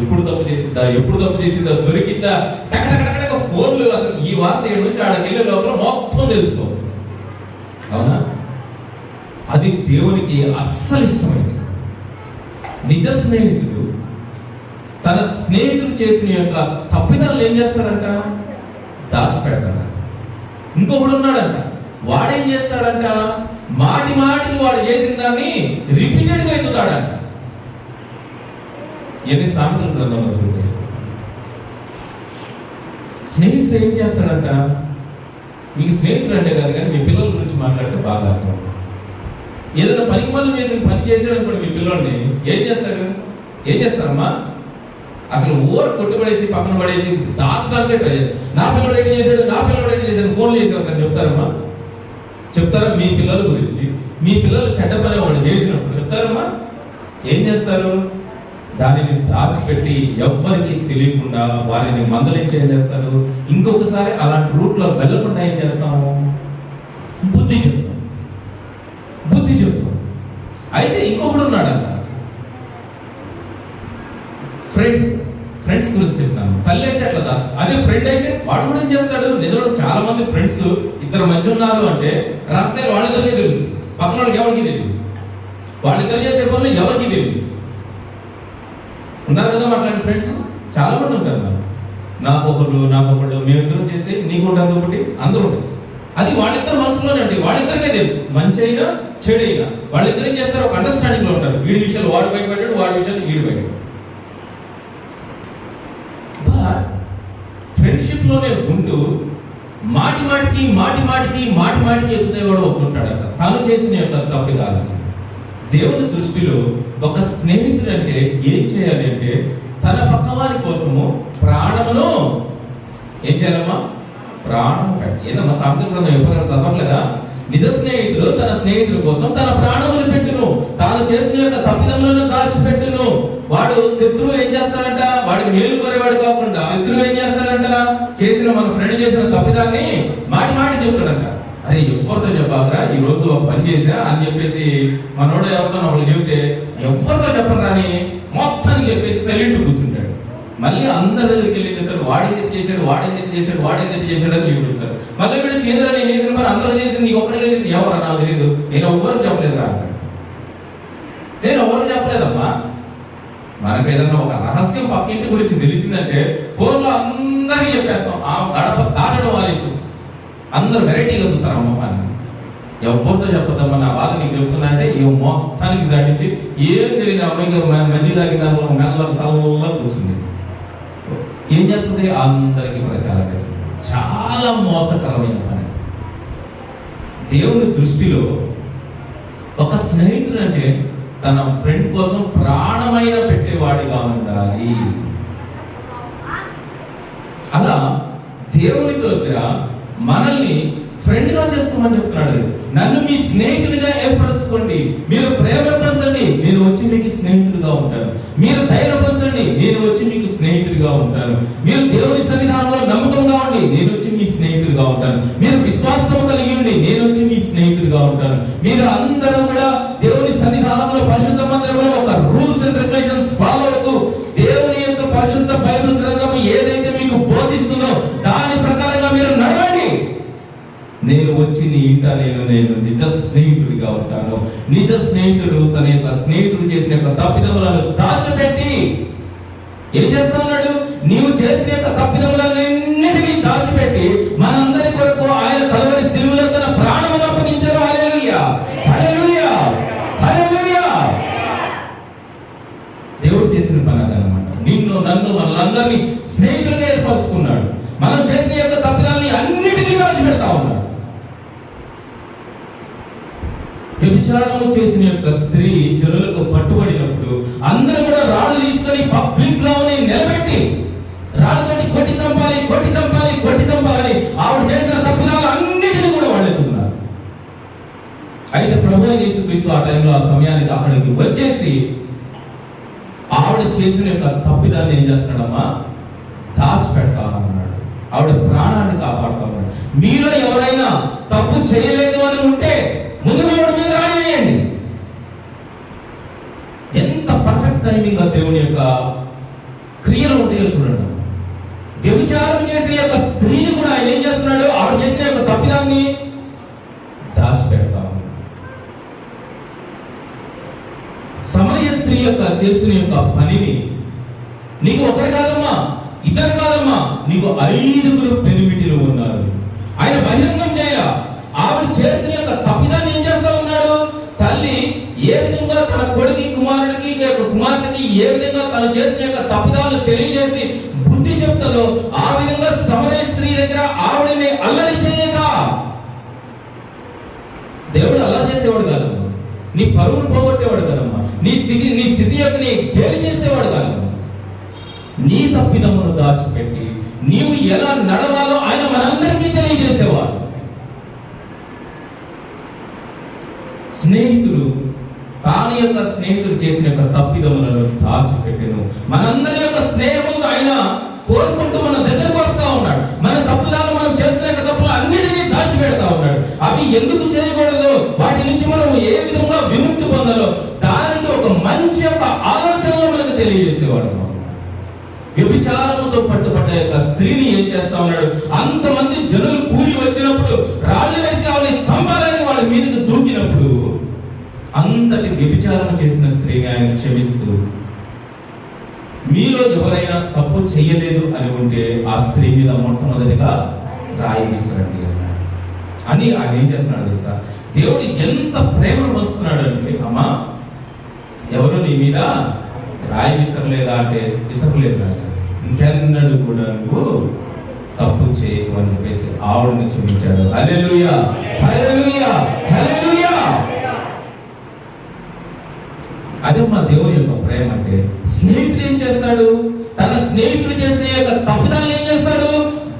ఎప్పుడు తప్పు చేసిందా దొరికిందా టకటక ఫోన్లు. అసలు ఈ వార్త ఏడు నుంచి ఆడకి వెళ్ళే లోపల మొత్తం తెలుసుకో. అవునా? అది దేవునికి అస్సలు ఇష్టమైంది. నిజ స్నేహితుడు తన స్నేహితుడు చేసిన యొక్క తప్పిదాలు ఏం చేస్తాడంట? దాచిపెడతాడు. ఇంకొకడు ఉన్నాడంట, వాడేం చేస్తాడంట? మాటికి వాడు చేసిన దాన్ని రిపీటెడ్ గా ఎత్తుతాడంట. ఎన్ని సామెతల గ్రంథంలో స్నేహితుడు ఏం చేస్తాడంట? మీకు స్నేహితుడు అంటే కాదు కానీ మీ పిల్లల గురించి మాట్లాడితే బాగా అర్థం. ఏదైనా పనికి మనం పని చేసాడు అనుకోండి, మీ పిల్లల్ని ఏం చేస్తారమ్మా? అసలు ఊరు కొట్టుబడేసి పక్కన పడేసి దాచడానికి ట్రై చేస్తారు. నా పిల్లడు ఎట్టి చేశాడు ఫోన్లు చేసేవారు చెప్తారమ్మా? చెప్తారా? మీ పిల్లల గురించి మీ పిల్లలు చెడ్డ పని వాడు చేసినప్పుడు చెప్తారమ్మా? ఏం చేస్తారు? దానిని దాచిపెట్టి ఎవ్వరికి తెలియకుండా వారిని మందలించి ఏం చేస్తారు? ఇంకొకసారి అలాంటి రూట్లో వెళ్ళకుండా ఏం చేస్తాము? బుద్ధి చెప్తాం. అయితే ఇంకొకడు ఉన్నాడంట, ఫ్రెండ్స్ గురించి చెప్తాను. తల్లి అయితే అట్లా దాచు, అదే ఫ్రెండ్ అయితే వాడు కూడా ఏం చేస్తాడు? నిజంగా చాలా మంది ఫ్రెండ్స్ ఇద్దరు మధ్య ఉన్నారు అంటే రహస్యాలు వాళ్ళిద్దరికే తెలుసు, పక్కన వాళ్ళకి ఎవరికి తెలియదు. వాళ్ళిద్దరు చేసే పనులు ఎవరికి తెలియదు. ఉన్నారు కదా అట్లాంటి ఫ్రెండ్స్ చాలా మంది ఉంటారు. నాకొకళ్ళు మేమిద్దరం చేసి నీకు ఉంటారు ఒకటి అందరూ ఉంటారు. అది వాళ్ళిద్దరు మనసులోనే ఉంటాయి. వాళ్ళిద్దరికే తెలుసు, మంచి అయినా చెడు అయినా వాళ్ళిద్దరు ఏం చేస్తారు? ఒక అండర్స్టాండింగ్ లో ఉంటారు. వీడి విషయాలు వాడు బయట పెట్టాడు, వాడి విషయాలు వీడు బయట. ఫ్రెండ్షిప్ లోనే ఉంటూ మాటిమాటికి ఎత్తునేవాడు ఒకడు ఉంటాడంట, తను చేసిన యొక్క తప్పిదాలని. దేవుని దృష్టిలో ఒక స్నేహితుడు అంటే ఏం చేయాలి అంటే తన పక్కవారి కోసము ప్రాణమును ఏం చేయాలమ్మా? ప్రాణం పెట్టి. ఏదమ్మా సామెతల గ్రంథం ఎప్పుడు చదవట్లేదా? నిజ స్నేహితుడు తన స్నేహితుల కోసం తన ప్రాణములు పెట్టును, తాను చేసిన యొక్క తప్పిదములను దాచిపెట్టును. వాడు శత్రువు ఏం చేస్తాడంట? వాడికి మేలు కోరేవాడు కాకుండా శత్రువు ఏం చేస్తాడంట? మన ఫ్రెండ్ చేసిన తప్పిదాన్ని మాటి చెప్తాడంట. అరే ఎవరితో చెప్పాలరా, ఈ రోజు ఒక పని చేసా అని చెప్పేసి మనోడు ఎవరితో ఒకళ్ళు చెబితే ఎవరితో చెప్పరాని మొత్తానికి చెప్పేసి సైలెంట్ కూర్చుంటాడు. మళ్ళీ అందరి దగ్గరికి వెళ్ళి చెప్తాడు, వాడేంటి చేశాడు అని వీడు చెప్తారు. మళ్ళీ వీడు చేతులు నేను చేసిన పని అందరూ చేసింది నీకు ఒక్కడికే ఎవరు నాకు తెలియదు, నేను ఎవ్వరు చెప్పలేదురా అంటాడు. నేను ఎవరు చెప్పలేదమ్మా. మనకు ఏదన్నా ఒక రహస్యం పక్కింటి గురించి తెలిసిందంటే ఫోన్లో అందరికీ చెప్పేస్తాం. ఆ గడప దాటడం వాలేసి అందరూ వెరైటీగా చూస్తారు అమ్మమ్మ. ఎవరితో చెప్పొద్దమ్మా, నా బాధ నీకు చెప్తున్నా అంటే ఈ మొత్తానికి దాటించి ఏం తెలియని అమ్మాయి మంచి తాగిన దాంట్లో మెల్ల సల్లా కూర్చుంది. ఏం చేస్తుంది? అందరికీ ప్రచారం చేస్తుంది. చాలా మోసకరమైన పని. దేవుని దృష్టిలో ఒక స్నేహితుడు అంటే తన ఫ్రెండ్ కోసం ప్రాణమైన పెట్టేవాడిగా ఉండాలి. అలా దేవుని దగ్గర మనల్ని ఫ్రెండ్ గా చేసుకోమని చెప్తున్నాడు. నన్ను మీ స్నేహితుడిగా ఏర్పరచుకోండి. మీరు ప్రేమ పంచండి, నేను వచ్చి మీకు స్నేహితుడిగా ఉంటాను. మీరు ధైర్యం పంచండి, నేను వచ్చి మీకు స్నేహితుడిగా ఉంటాను. మీరు దేవుని సన్నిధానంలో నమ్మకంగా ఉండి, నేను వచ్చి మీ స్నేహితుడిగా ఉంటాను. మీరు విశ్వాసం కలిగి ఉండి, నేను వచ్చి మీ స్నేహితుడిగా ఉంటాను. మీరు అందరూ కూడా దేవుని సన్నిధానంలో పరిశుద్ధ మందిరంలో ఒక రూల్స్ అండ్ రెగ్యులేషన్స్ ఫాలో అవుతూ దేవుని యొక్క పరిశుద్ధ బైబిల్ గ్రంథం ఏదైతే మీకు బోధిస్తుందో దాని ప్రకారంగా మీరు నడవండి. నేను వచ్చి నీ ఇంట నేను నిజ స్నేహితుడిగా ఉంటాను. నిజ స్నేహితుడు తన యొక్క స్నేహితుడు చేసిన యొక్క తప్పిదములను దాచిపెట్టి ఏం చేస్తా ఉన్నాడు? నీవు చేసిన యొక్క తప్పిదములన్నిటినీ దాచిపెట్టి మనందరి కొరకు ఆయన కలువరి సిలువలో తన ప్రాణమును అప్పగించారు. హల్లెలూయా, హల్లెలూయా, హల్లెలూయా. దేవుడు చేసిన పని అదనమాట. నిన్ను నన్ను మనలందరినీ స్నేహితులుగా ఏర్పరచుకున్నాడు. మనం చేసిన యొక్క తప్పిదాన్ని అన్నిటినీ దాచిపెడతా ఉన్నాడు. వ్యభిచారము చేసిన యొక్క స్త్రీ జనులకు పట్టుబడినప్పుడు అందరూ కూడా రాళ్ళు తీసుకొని పబ్లిక్ లోని నిలబెట్టి రాళ్ళతోటి కొట్టి చంపాలి, కొట్టి చంపాలి, కొట్టి చంపాలని ఆవిడ చేసిన తప్పిదాలు అన్నిటిని కూడా వాళ్ళెత్తున్నారు. అయితే ప్రభువైన యేసుక్రీస్తు ఆ టైంలో ఆ సమయానికి అక్కడికి వచ్చేసి ఆవిడ చేసిన యొక్క తప్పిదాన్ని ఏం చేస్తున్నాడమ్మా? దాచిపెడతా ఉన్నాడు. ఆవిడ ప్రాణాన్ని కాపాడుతా ఉన్నాడు. మీలో ఎవరైనా తప్పు చేయలేదు అని ఉంటే ముందుగా మీద రాయండి. ఎంత పర్ఫెక్ట్ టైమింగ్ దేవుని యొక్క క్రియలు ఉంటాయో చూడండి. వ్యభిచారం చేసిన యొక్క స్త్రీని కూడా ఆయన ఏం చేస్తున్నాడు? ఆవిడ చేసిన యొక్క తప్పిదాన్ని దాచిపెడతా ఉన్నాడు. సమరయ స్త్రీ యొక్క చేసిన యొక్క పనిని నీకు ఒకరు కాదమ్మా, ఇద్దరు కాదమ్మా, నీకు 5 పెనిమిటిలు ఉన్నారు. ఆయన బహిరంగం చేయాల. ఆవిడ చేసిన యొక్క తప్పిదాన్ని ఏం చేస్తా ఉన్నాడు? తల్లి ఏ విధంగా తన కొడుకి కుమారుడికి కుమార్తెకి ఏ విధంగా తను చేసిన యొక్క తప్పిదాలను తెలియజేసి బుద్ధి చెప్తుందో ఆ విధంగా సమరయ స్త్రీ దగ్గర ఆవిడని అల్లరి చేయక. దేవుడు అలా చేసేవాడు కాదమ్మా. నీ పరువును పోగొట్టేవాడు కాదమ్మా. నీ స్థితి యొక్క గేలి చేసేవాడు కాదమ్మా. నీ తప్పిదమును దాచిపెట్టి నీవు ఎలా నడవాలో ఆయన మనందరికీ తెలియజేసేవాడు. స్నేహితుడు తాను యొక్క స్నేహితుడు చేసిన యొక్క తప్పిదములను దాచిపెట్టెను. మనందరి యొక్క స్నేహము ఆయన కోరుకుంటూ మన దగ్గరకు వస్తా ఉన్నాడు. మన తప్పుదాలు మనం చేసిన యొక్క తప్పులు అన్నిటినీ దాచిపెడతా ఉన్నాడు. అవి ఎందుకు చేయకూడదు, వాటి నుంచి మనం ఏ విధంగా విముక్తి పొందాలో దానికి ఒక మంచి యొక్క ఆలోచనలు మనకు తెలియజేసేవాడు. వ్యభిచారముతో పట్టుబడ్డ యొక్క స్త్రీని ఏం చేస్తా ఉన్నాడు? అంతమంది జనులు కూడి వచ్చినప్పుడు రాళ్ళు వేసి ఆవిడని చంపాలని వాళ్ళ మీదకి దూకినప్పుడు అంతటి వ్యభిచారం చేసిన స్త్రీని ఆయన క్షమిస్తూ మీలో ఎవరైనా తప్పు చెయ్యలేదు అని ఉంటే ఆ స్త్రీ మీద మొట్టమొదటిగా రాయి విసరండి అని ఆయన ఏం చేస్తున్నాడు తెలుసా? దేవుడు ఎంత ప్రేమను పంచుతున్నాడు అంటే, అమ్మా ఎవరు నీ మీద రాయి విసరలేదా అంటే విసరలేదు, ఇంకెన్నడూ కూడా నువ్వు తప్పు చేయకు అని చెప్పేసి ఆవిడని క్షమించాడు. హల్లెలూయా, హల్లెలూయా, హల్లెలూయా. అదే మా దేవుని యొక్క ప్రేమ అంటే. స్నేహితుడు ఏం చేస్తాడు? తన స్నేహితుడు చేసిన యొక్క తప్పుదాన్ని ఏం చేస్తాడు?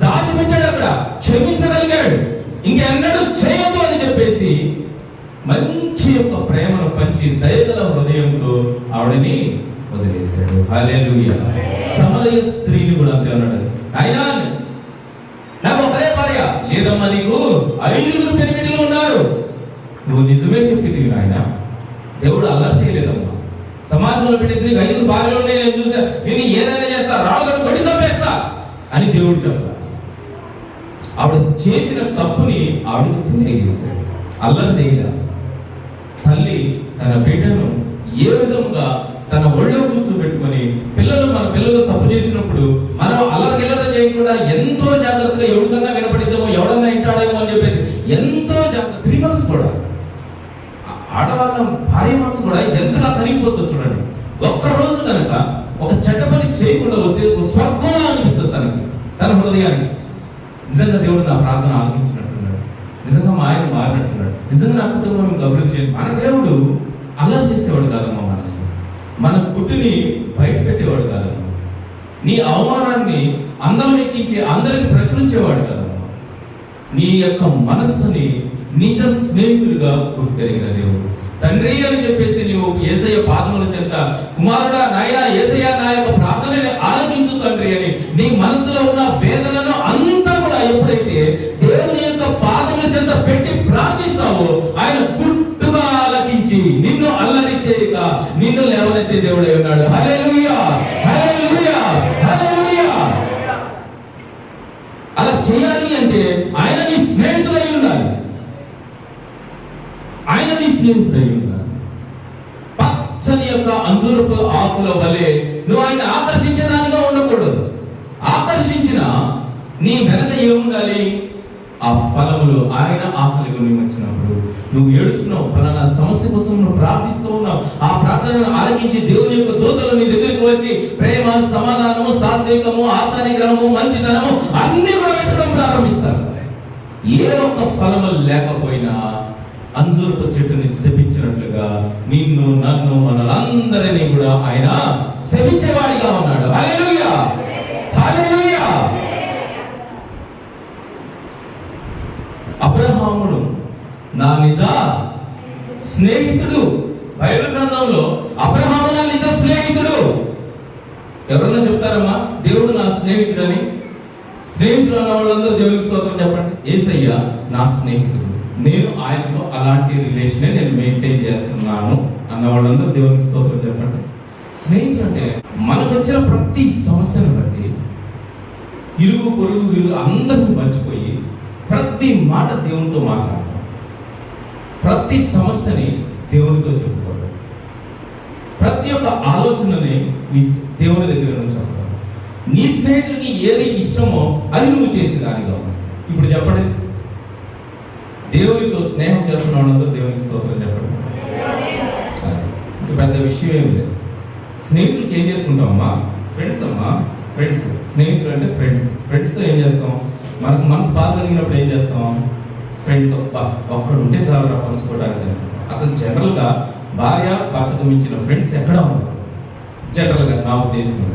దాచిపెట్టాడు. అక్కడ క్షమించగలిగాడు. ఇంకెన్నడూ చేయదు అని చెప్పేసి మంచి యొక్క ప్రేమను పంచి దయగల హృదయంతో ఆవిడని వదిలేశాడు. హల్లెలూయా. సమరయ స్త్రీని కూడా అంతే అన్నాడు. అయినా నాకు ఒకరే భార్య లేదమ్మా, నీకు 5 పెనిమిటిలు ఉన్నారు. నువ్వు నిజమే చెప్పితివి నాయన. దేవుడు అల్లరి చేయలేదమ్మా. సమాజంలో పెట్టేసి నీకు 5 భార్యలు ఉన్నాయి, నేను చూసా, నేను ఏదైనా చేస్తా, రాళ్ళను కొట్టి చంపేస్తా అని దేవుడు చెప్పాడు. ఆవిడ చేసిన తప్పుని ఆవిడకు తెలియజేశాడు. అల్లరి చేయలే. తల్లి తన బిడ్డను ఏ విధముగా తన ఒళ్ళో కూర్చోబెట్టుకొని మన పిల్లలు తప్పు చేసినప్పుడు మనం అల్లరిగిల్లర చేయకుండా ఎంతో జాగ్రత్తగా ఎవరికన్నా వినపడిద్దామో ఎవడన్నా ఇంటాడేమో అని చెప్పేసి ఎంతో జాగ్రత్త. స్త్రీ మనసు కూడా, ఆడవాళ్ళ భార్య మనసు కూడా ఎంతగా కరిగిపోతుందో చూడండి. ఒక్కరోజు కనుక ఒక చెడ్డ పని చేయకుండా వస్తే ఒక స్వర్గంగా అనిపిస్తుంది తన హృదయానికి. నిజంగా దేవుడు నా ప్రార్థన ఆలకించినట్టున్నాడు, నిజంగా మా ఆయన మారినట్టున్నాడు, నిజంగా నా కుటుంబం ఇంకా అభివృద్ధి చేయండి. మన దేవుడు అల్లరి చేసేవాడు కాదమ్మా, మన పుట్టిని బయట పెట్టేవాడు కాదమ్మా, నీ అవమానాన్ని అందరం ఎక్కించి అందరికి ప్రచురించేవాడు కాదమ్మా. నీ యొక్క మనస్సుని నిజ స్నేహితుడిగా గుర్తెరిగిన దేవుడు. తండ్రి అని చెప్పేసి నీవు యేసయ్య పాదముల చెంత, కుమారుడా నాయనా యేసయ్య నా యొక్క ప్రార్థనని ఆలకించు తండ్రి అని నీ మనసులో ఉన్న వేదనను అంతా కూడా ఎప్పుడైతే దేవుని యొక్క పాదముల చెంత పెట్టి ప్రార్థిస్తావో ఆయన గుట్టుగా ఆలకించి నిన్ను అల్లరి చేయక నిన్ను లేవనెత్తే దేవుడై ఉన్నాడు. హల్లెలూయా, హల్లెలూయా, హల్లెలూయా. అలా చేయాలి అంటే ఆయన నీ స్నేహితుడై ఉండాలి, ఆయన నీ స్నేహితుడై ఉండాలి. పచ్చని యొక్క అంజూరపు ఆకుల వలె నువ్వు ఆయన ఆకర్షించడానిగా ఉండకూడదు. ఆకర్షించిన నీ వెనక ఏముండాలి? ఆ ఫలములు. ఆయన ఆకలి కొని వచ్చినప్పుడు నువ్వు ఏడుస్తున్నావు, ఫలానా సమస్య కోసం నువ్వు ప్రార్థిస్తూ ఉన్నావు, ఆ ప్రార్థనను ఆలకించి దేవుని యొక్క దూతలు నీ దగ్గరికి వచ్చి ప్రేమ, సమాధానము, సాత్వికము, ఆశానిగ్రహము, మంచితనము అన్ని కూడా పెట్టడం ప్రారంభిస్తారు. ఏ ఒక్క ఫలము లేకపోయినా అంజూరపు చెట్టుని శపించినట్లుగా నిన్ను, నన్ను, మనలందరినీ కూడా ఆయన శపించేవాడిగా ఉన్నాడు. హల్లెలూయా, హల్లెలూయా. అబ్రహాముడు నా నిజ స్నేహితుడు. బైబిల్ గ్రంథంలో అబ్రహాము నా నిజ స్నేహితుడు. ఎవరన్నా చెప్తారమ్మా దేవుడు నా స్నేహితుడని? స్నేహితుడు అన్న వాళ్ళందరూ దేవునికి స్తోత్రం చెప్పండి. యేసయ్య నా స్నేహితుడు, నేను ఆయనతో అలాంటి రిలేషనే నేను మెయింటైన్ చేస్తున్నాను అన్న వాళ్ళందరూ దేవునికి స్తోత్రం చెప్పండి. స్నేహితుడు అంటే మనకు వచ్చిన ప్రతి సమస్యను బట్టి ఇరుగు పొరుగు అందరినీ మర్చిపోయి ప్రతి మాట దేవునితో మాట్లాడటం, ప్రతి సమస్యని దేవునితో చెప్పుకోవడం, ప్రతి ఒక్క ఆలోచనని దేవుని దగ్గర నుంచి చెప్పడం. నీ స్నేహితుడికి ఏది ఇష్టమో అది నువ్వు చేసేదానిగా. ఇప్పుడు చెప్పండి, దేవునితో స్నేహం చేస్తున్న వాళ్ళందరూ దేవునికి స్తోత్రం చెప్పండి. ఇంకా పెద్ద విషయం ఏమి లేదు. స్నేహితులకి ఏం చేసుకుంటామమ్మా? ఫ్రెండ్స్ అమ్మా, ఫ్రెండ్స్. స్నేహితులు అంటే ఫ్రెండ్స్. ఫ్రెండ్స్తో ఏం చేస్తాం? మనకు మనసు బాధ కలిగినప్పుడు ఏం చేస్తాం? ఫ్రెండ్తో ఒక్కడు ఉంటే చాలు పంచుకోవడానికి. అసలు జనరల్గా భార్య భర్తకు మించిన ఫ్రెండ్స్ ఎక్కడ ఉన్నారు? జనరల్గా నా ఉద్దేశం,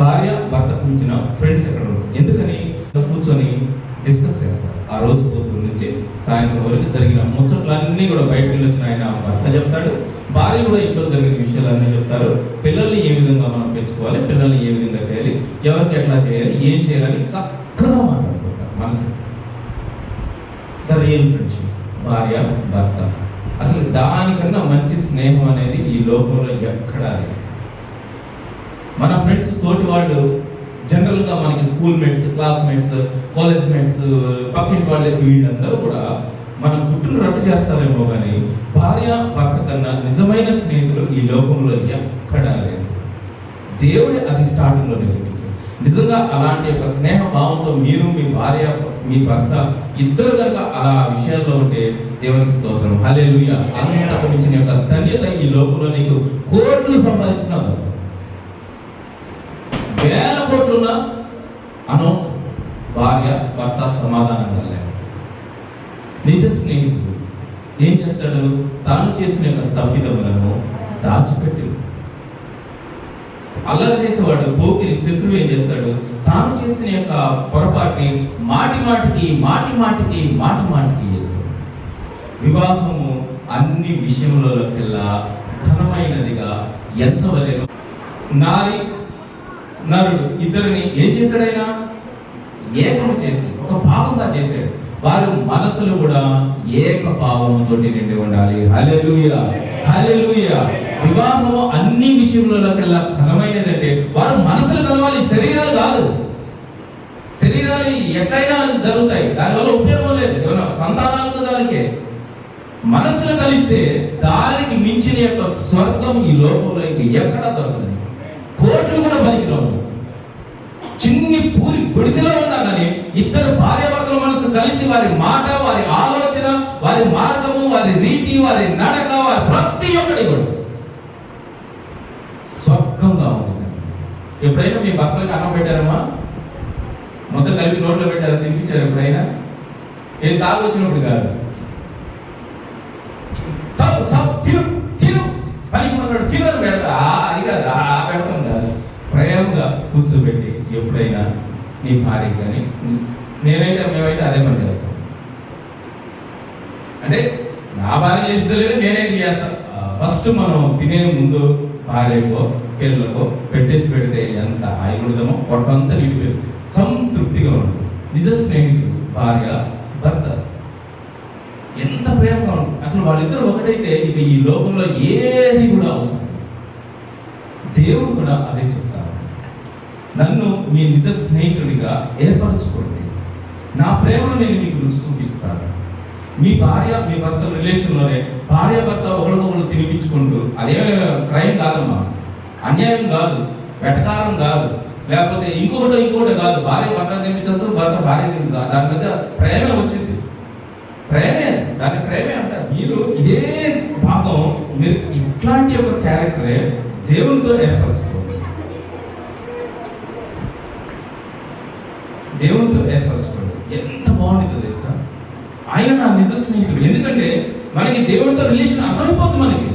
భార్య భర్తకు మించిన ఫ్రెండ్స్ ఎక్కడ ఉన్నారు? ఎందుకని? కూర్చొని డిస్కస్ చేస్తారు. ఆ రోజు పొద్దున్న నుంచి సాయంత్రం వరకు జరిగిన ముచ్చట్లన్నీ కూడా బయటకు వెళ్ళి వచ్చిన ఆయన భర్త చెప్తాడు, భార్య కూడా ఇంట్లో జరిగిన విషయాలన్నీ చెప్తారు. పిల్లల్ని ఏ విధంగా మనం పెంచుకోవాలి, పిల్లల్ని ఏ విధంగా చేయాలి, ఎవరికి ఎట్లా చేయాలి, ఏం చేయాలని చక్కగా మాట్లాడుకుంటారు మనసు. ద రియల్ ఫ్రెండ్షిప్, భార్య భర్త. అసలు దానికన్నా మంచి స్నేహం అనేది ఈ లోకంలో ఎక్కడా లేదు. మన ఫ్రెండ్స్ తోటి వాళ్ళు జనరల్గా మనకి school mates, classmates, college mates, పక్కింటి వాళ్ళే, వీళ్ళందరూ కూడా మనం పుట్టును రట్టు చేస్తారేమో కానీ భార్య భర్త కన్నా నిజమైన స్నేహితులు ఈ లోకంలో ఎక్కడా లేదు. దేవుడే అది స్టార్టింగ్లో నిర్మించాడు. నిజంగా అలాంటి యొక్క స్నేహ భావంతో మీరు, మీ భార్య, మీ భర్త ఇద్దరు కనుక అలా విషయాల్లో ఉంటే దేవునికి స్తోత్రం. హల్లెలూయా. అంతకు మించిన యొక్క ధన్యత ఈ లోకంలో నీకు కోట్లు సంపాదించిన వేల కోట్లున్నా అనవసరం. భార్య భర్త సమాధానంగా లేదు. నిజ స్నేహితుడు ఏం చేస్తాడు? తాను చేసిన యొక్క తప్పిదములను దాచిపెట్టి, అల్లరి చేసేవాడు పోకిరి శత్రువు ఏం చేస్తాడు? తాను చేసిన యొక్క పొరపాటుని మాటి మాటికి వివాహము అన్ని విషయములలోకెల్లా ఘనమైనదిగా ఎంచవలేను. నారి నరుడు ఇద్దరిని ఏం చేశాడు? ఆయన ఏకము చేసి ఒక భావంగా చేశాడు. వారి మనసులు కూడా ఏక భావముతో నిండి ఉండాలి. హల్లెలూయా, హల్లెలూయా. వివాహము అన్ని విషయములలోకెల్లా ఘనమైనదంటే వారు మనసులు కలవాలి, శరీరాలు కాదు. శరీరాలు ఎట్లయినా జరుగుతాయి, దానివల్ల ఉపయోగం లేదు. సంతానాలకు దానికే మనసులు కలిస్తే దానికి మించిన యొక్క స్వర్గం ఈ లోకంలో ఇంక ఎక్కడా దొరకదు. కోట్లు కూడా పనికిరావు. చిన్ని పూరి గుడిసెలో ఉన్నా కానీ ఇద్దరు భార్యాభర్తల మనసు కలిసి వారి మాట, వారి ఆలోచన, వారి మార్గము, వారి రీతి, వారి నడక, వారి ప్రతి ఒక్కటి కూడా స్వర్గంగా ఉంటుంది. ఎప్పుడైనా మీ భర్తలకు అన్నం పెట్టారమ్మా? మొత్తం కలిపి నోట్లో పెట్టారా? తినిపించారు ఎప్పుడైనా? ఏం తాగొచ్చినప్పుడు కాదు, తిను పనికి ఉన్నాడు తినని పెడతా, అది కాదు, పెడతాం కాదు. ప్రేమగా కూర్చోబెట్టి ఎప్పుడైనా నీ భార్య కానీ మేమైతే అదే పని చేస్తాం. అంటే నా భార్య చేసేదో లేదు, నేనేం చేస్తా. ఫస్ట్ మనం తినే ముందు భార్యకో పిల్లలకో పెట్టేసి పెడితే ఎంత హాయిగా ఉంటుందో, పొట్టంతా నిండిపోయి సంతృప్తిగా ఉంటుంది. నిజ స్నేహితుడు భార్య భర్త ఎంత ప్రేమగా ఉంటుంది. అసలు వాళ్ళిద్దరూ ఒకటైతే ఇక ఈ లోకంలో ఏది కూడా అవసరం. దేవుడు కూడా అదే చెప్తారు, నన్ను మీ నిజ స్నేహితుడిగా ఏర్పరచుకోండి, నా ప్రేమను నేను మీకు రుచి చూపిస్తాను. మీ భార్య మీ భర్త రిలేషన్లోనే భార్య భర్త ఒకరికొకరు తినిపించుకుంటూ అదే క్రైమ్ కాదమ్మా, అన్యాయం కాదు, వెటకారం కాదు, లేకపోతే ఇంకొకటి కాదు. భార్య భర్త తినిపించవచ్చు, భర్త భార్య తినిపించవచ్చు. దాని మీద ప్రేమే వచ్చింది. ప్రేమే, దాన్ని ప్రేమే అంటారు. మీరు ఇదే భాగం, మీరు ఇట్లాంటి యొక్క క్యారెక్టరే దేవునితో ఏర్పరచుకోండి. దేవునితో ఏర్పరచుకోండి. ఎంత బాగుంటుందో తెలుసా? ఆయన నా నిజ స్నేహితుడు. ఎందుకంటే మనకి దేవునితో రిలేషన్ అర్థమైపోతుంది. మనకి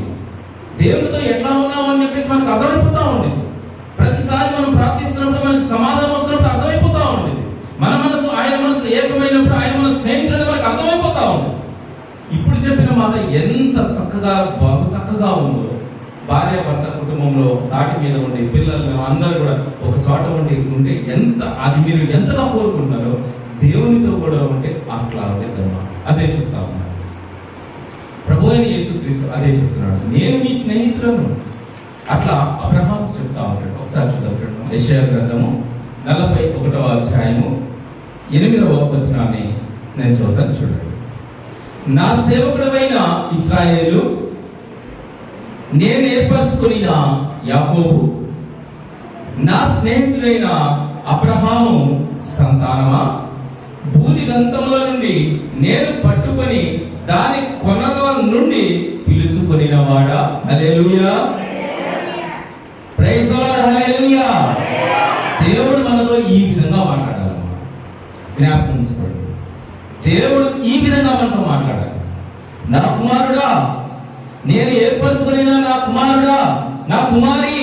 దేవునితో ఎట్లా ఉన్నాం అని చెప్పేసి మనకు అర్థమైపోతా ఉండేది. ప్రతిసారి మనం ప్రార్థిస్తున్నప్పుడు మనకి సమాధానం వస్తున్నప్పుడు అర్థమైపోతా ఉండేది. మన మనసు ఆయన మనసు ఏకమైనప్పుడు ఆయన మన స్నేహితులని మనకు అర్థమైపోతా ఉండేది. ఇప్పుడు చెప్పిన మాట ఎంత చక్కగా, బహు చక్కగా ఉందో. భార్య భర్త కుటుంబంలో తాటి మీద ఉండే పిల్లలు అందరూ కూడా ఒక చోట ఉంటే ఎంత, అది మీరు ఎంతగా కోరుకుంటున్నారో దేవునితో కూడా ఉంటే అట్లా అవుతుందమ్మా. అదే చెప్తా ఉన్నాడు ప్రభు అయిన యేసుక్రీస్తు. అదే చెప్తున్నాడు, నేను మీ స్నేహితులను. అట్లా అబ్రహాము చెప్తా ఉంటాడు. ఒకసారి చూద్దాం, చూడండి. యెషయా గ్రంథము 41వ అధ్యాయము 8వ వచనాన్ని నేను చదువుతాను, చూడండి. నా సేవకుడైన ఇశ్రాయేలు, నేను ఏర్పరచుకున్న యాకోబు, నా స్నేహితుడైన అబ్రహాము సంతానమా, భూదిగంతముల నుండి నేను పట్టుకొని దాని కొనల నుండి పిలుచుకొనిన వాడా. హల్లెలూయా, ప్రైజ్ ది లార్డ్, హల్లెలూయా. దేవుడు మనతో ఈ విధంగా మాట్లాడాలన్నమాట. జ్ఞాపకం ఉంచుకోండి, దేవుడు ఈ విధంగా మనతో మాట్లాడాలి. నా కుమారుడా, నేను ఏర్పరచుకున్న నా కుమారుడా, నా కుమారి,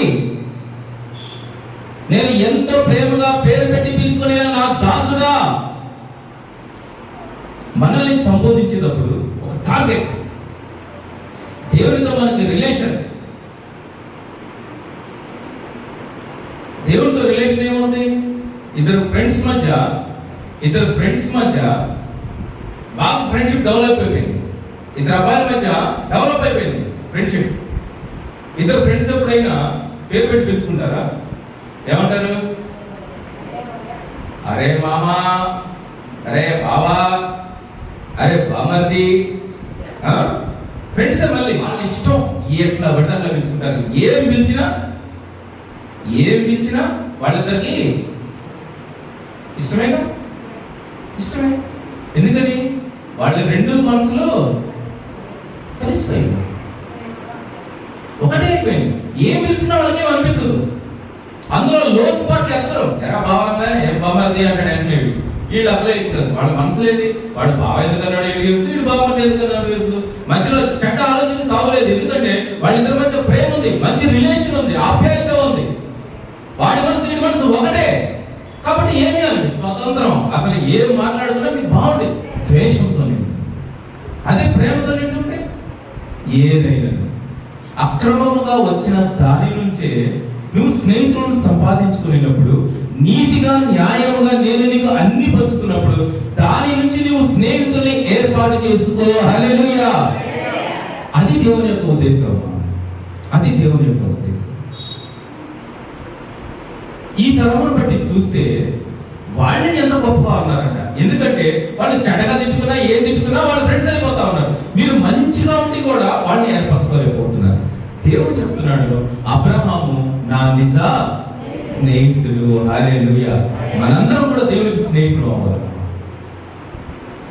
నేను ఎంతో ప్రేమగా పేరు పెట్టి పిలుచుకునే నా దాసుడా. మనల్ని సంబోధించేటప్పుడు ఒక టార్గెట్, దేవునితో మనకి రిలేషన్. దేవునితో రిలేషన్ ఏముంది? ఇద్దరు ఫ్రెండ్స్ మధ్య బాగా ఫ్రెండ్షిప్ డెవలప్ అయిపోయింది. ఇద్దరు అబ్బాయిల మధ్య డెవలప్ అయిపోయింది ఫ్రెండ్షిప్. ఇద్దరు ఫ్రెండ్స్ ఎప్పుడైనా పేరు పెట్టి పిలుచుకుంటారా? ఏమంటారు? అరే మామా, అరే బాబా, అరే బామర్ది. ఫ్రెండ్స్ మళ్ళీ వాళ్ళ ఇష్టం ఎట్లా బట్టల్లో పిలుచుకుంటారు. ఏం పిలిచినా వాళ్ళిద్దరికి ఇష్టమే. ఎందుకని? వాళ్ళ రెండు మనసులు కలిసిపోయింది, ఒకటే అయిపోయింది. ఏం పిలిచినా వాళ్ళకి ఏం అనిపించదు. అందులో లోతుపాట్లు ఎక్కరు. ఎరా బాగా ఏం బామర్ది అంటాడు అంటున్నాడు. వీళ్ళు అప్లై ఇచ్చారు. వాళ్ళ మనసులు ఏంటి? వాడు బావ ఎందుకన్నాడు వీళ్ళు తెలుసు, వీడు బామర్ది ఎందుకన్నాడు తెలుసు. మధ్యలో చెడ్డ ఆలోచన తావలేదు. ఎందుకంటే వాళ్ళిద్దరి మధ్య ప్రేమ ఉంది, మంచి రిలేషన్ ఉంది, ఆప్యాయత ఉంది. వాడి మనసు వీడి మనసు ఒకటే కాబట్టి ఏమీ అండి స్వతంత్రం. అసలు ఏం మాట్లాడుతున్నా మీకు బాగుంది. ద్వేషంతో నిండి, అదే ప్రేమతో నిండి ఉంటే ఏదైనా అక్రమముగా వచ్చిన దాని నుంచే నువ్వు స్నేహితులను సంపాదించుకునేటప్పుడు, నీతిగా న్యాయముగా నేను నీకు అన్ని పంచుతున్నప్పుడు దాని నుంచి నువ్వు స్నేహితుల్ని ఏర్పాటు చేసుకో. హల్లెలూయా. అది దేవుని యొక్క ఉద్దేశం. అది దేవుని యొక్క ఉద్దేశం. ఈ తరమును బట్టి చూస్తే వాళ్ళే ఎంత గొప్పగా ఉన్నారంట. ఎందుకంటే వాళ్ళు చెడ్డగా తిట్టుకున్నా ఏం తిట్టుకున్నా వాళ్ళు ఫ్రెండ్స్ అయిపోతా ఉన్నారు. మీరు మంచిగా ఉండి కూడా వాళ్ళని ఏర్పరచుకోలేకపోతున్నారు. దేవుడు చెప్తున్నాడు, అబ్రహాము నా నిజ స్నేహితుడు. హల్లెలూయా. మనందరం కూడా దేవునికి స్నేహితులు అవ్వాలి.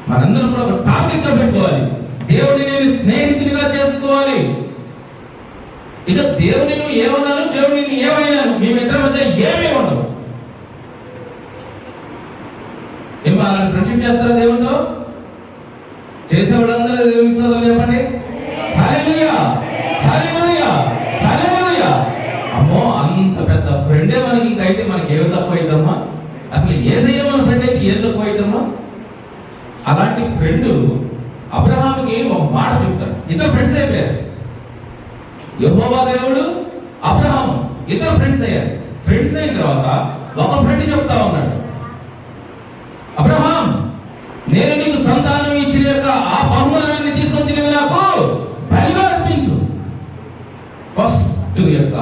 మనందరం కూడా ఒక టాపిక్ గా పెట్టుకోవాలి, దేవుడిని నేను స్నేహితుడిగా చేసుకోవాలి. ఇక దేవుని నువ్వు ఏమన్నాను, దేవుడిని ఏమైనాను, మేమిద్దరి మధ్య ఏమీ ఉండవు. ఏం అలాంటి ఫ్రెండ్షిప్ చేస్తారా దేవుడితో? చేసేవాళ్ళందరూ దేవుని స్తోత్రం చెప్పండి. హల్లెలూయా, హల్లెలూయా, హల్లెలూయా. అమ్మో, అంత పెద్ద ఫ్రెండే మనకి ఇంకైతే మనకి ఏమి తక్కువ అయిద్దమ్మా? అసలు యేసయ్య మన ఫ్రెండ్ అయితే ఏం తక్కువ అయిద్దమ్మా? అలాంటి ఫ్రెండ్ అబ్రహాముకి ఒక మాట చెప్తాడు. ఇద్దరు ఫ్రెండ్స్ అయిపోయారు. యెహోవా దేవుడు, అబ్రహాము ఇద్దరు ఫ్రెండ్స్ అయ్యారు. ఫ్రెండ్స్ అయిన తర్వాత ఒక ఫ్రెండ్ చెప్తా ఉన్నాడు, అబ్రహాం, నేను నీకు సంతానం ఇచ్చిన యొక్క ఆ బహుమానాన్ని తీసుకొచ్చి నువ్వు నాకు బలిగా అర్పించు. ఫస్ట్ యొక్క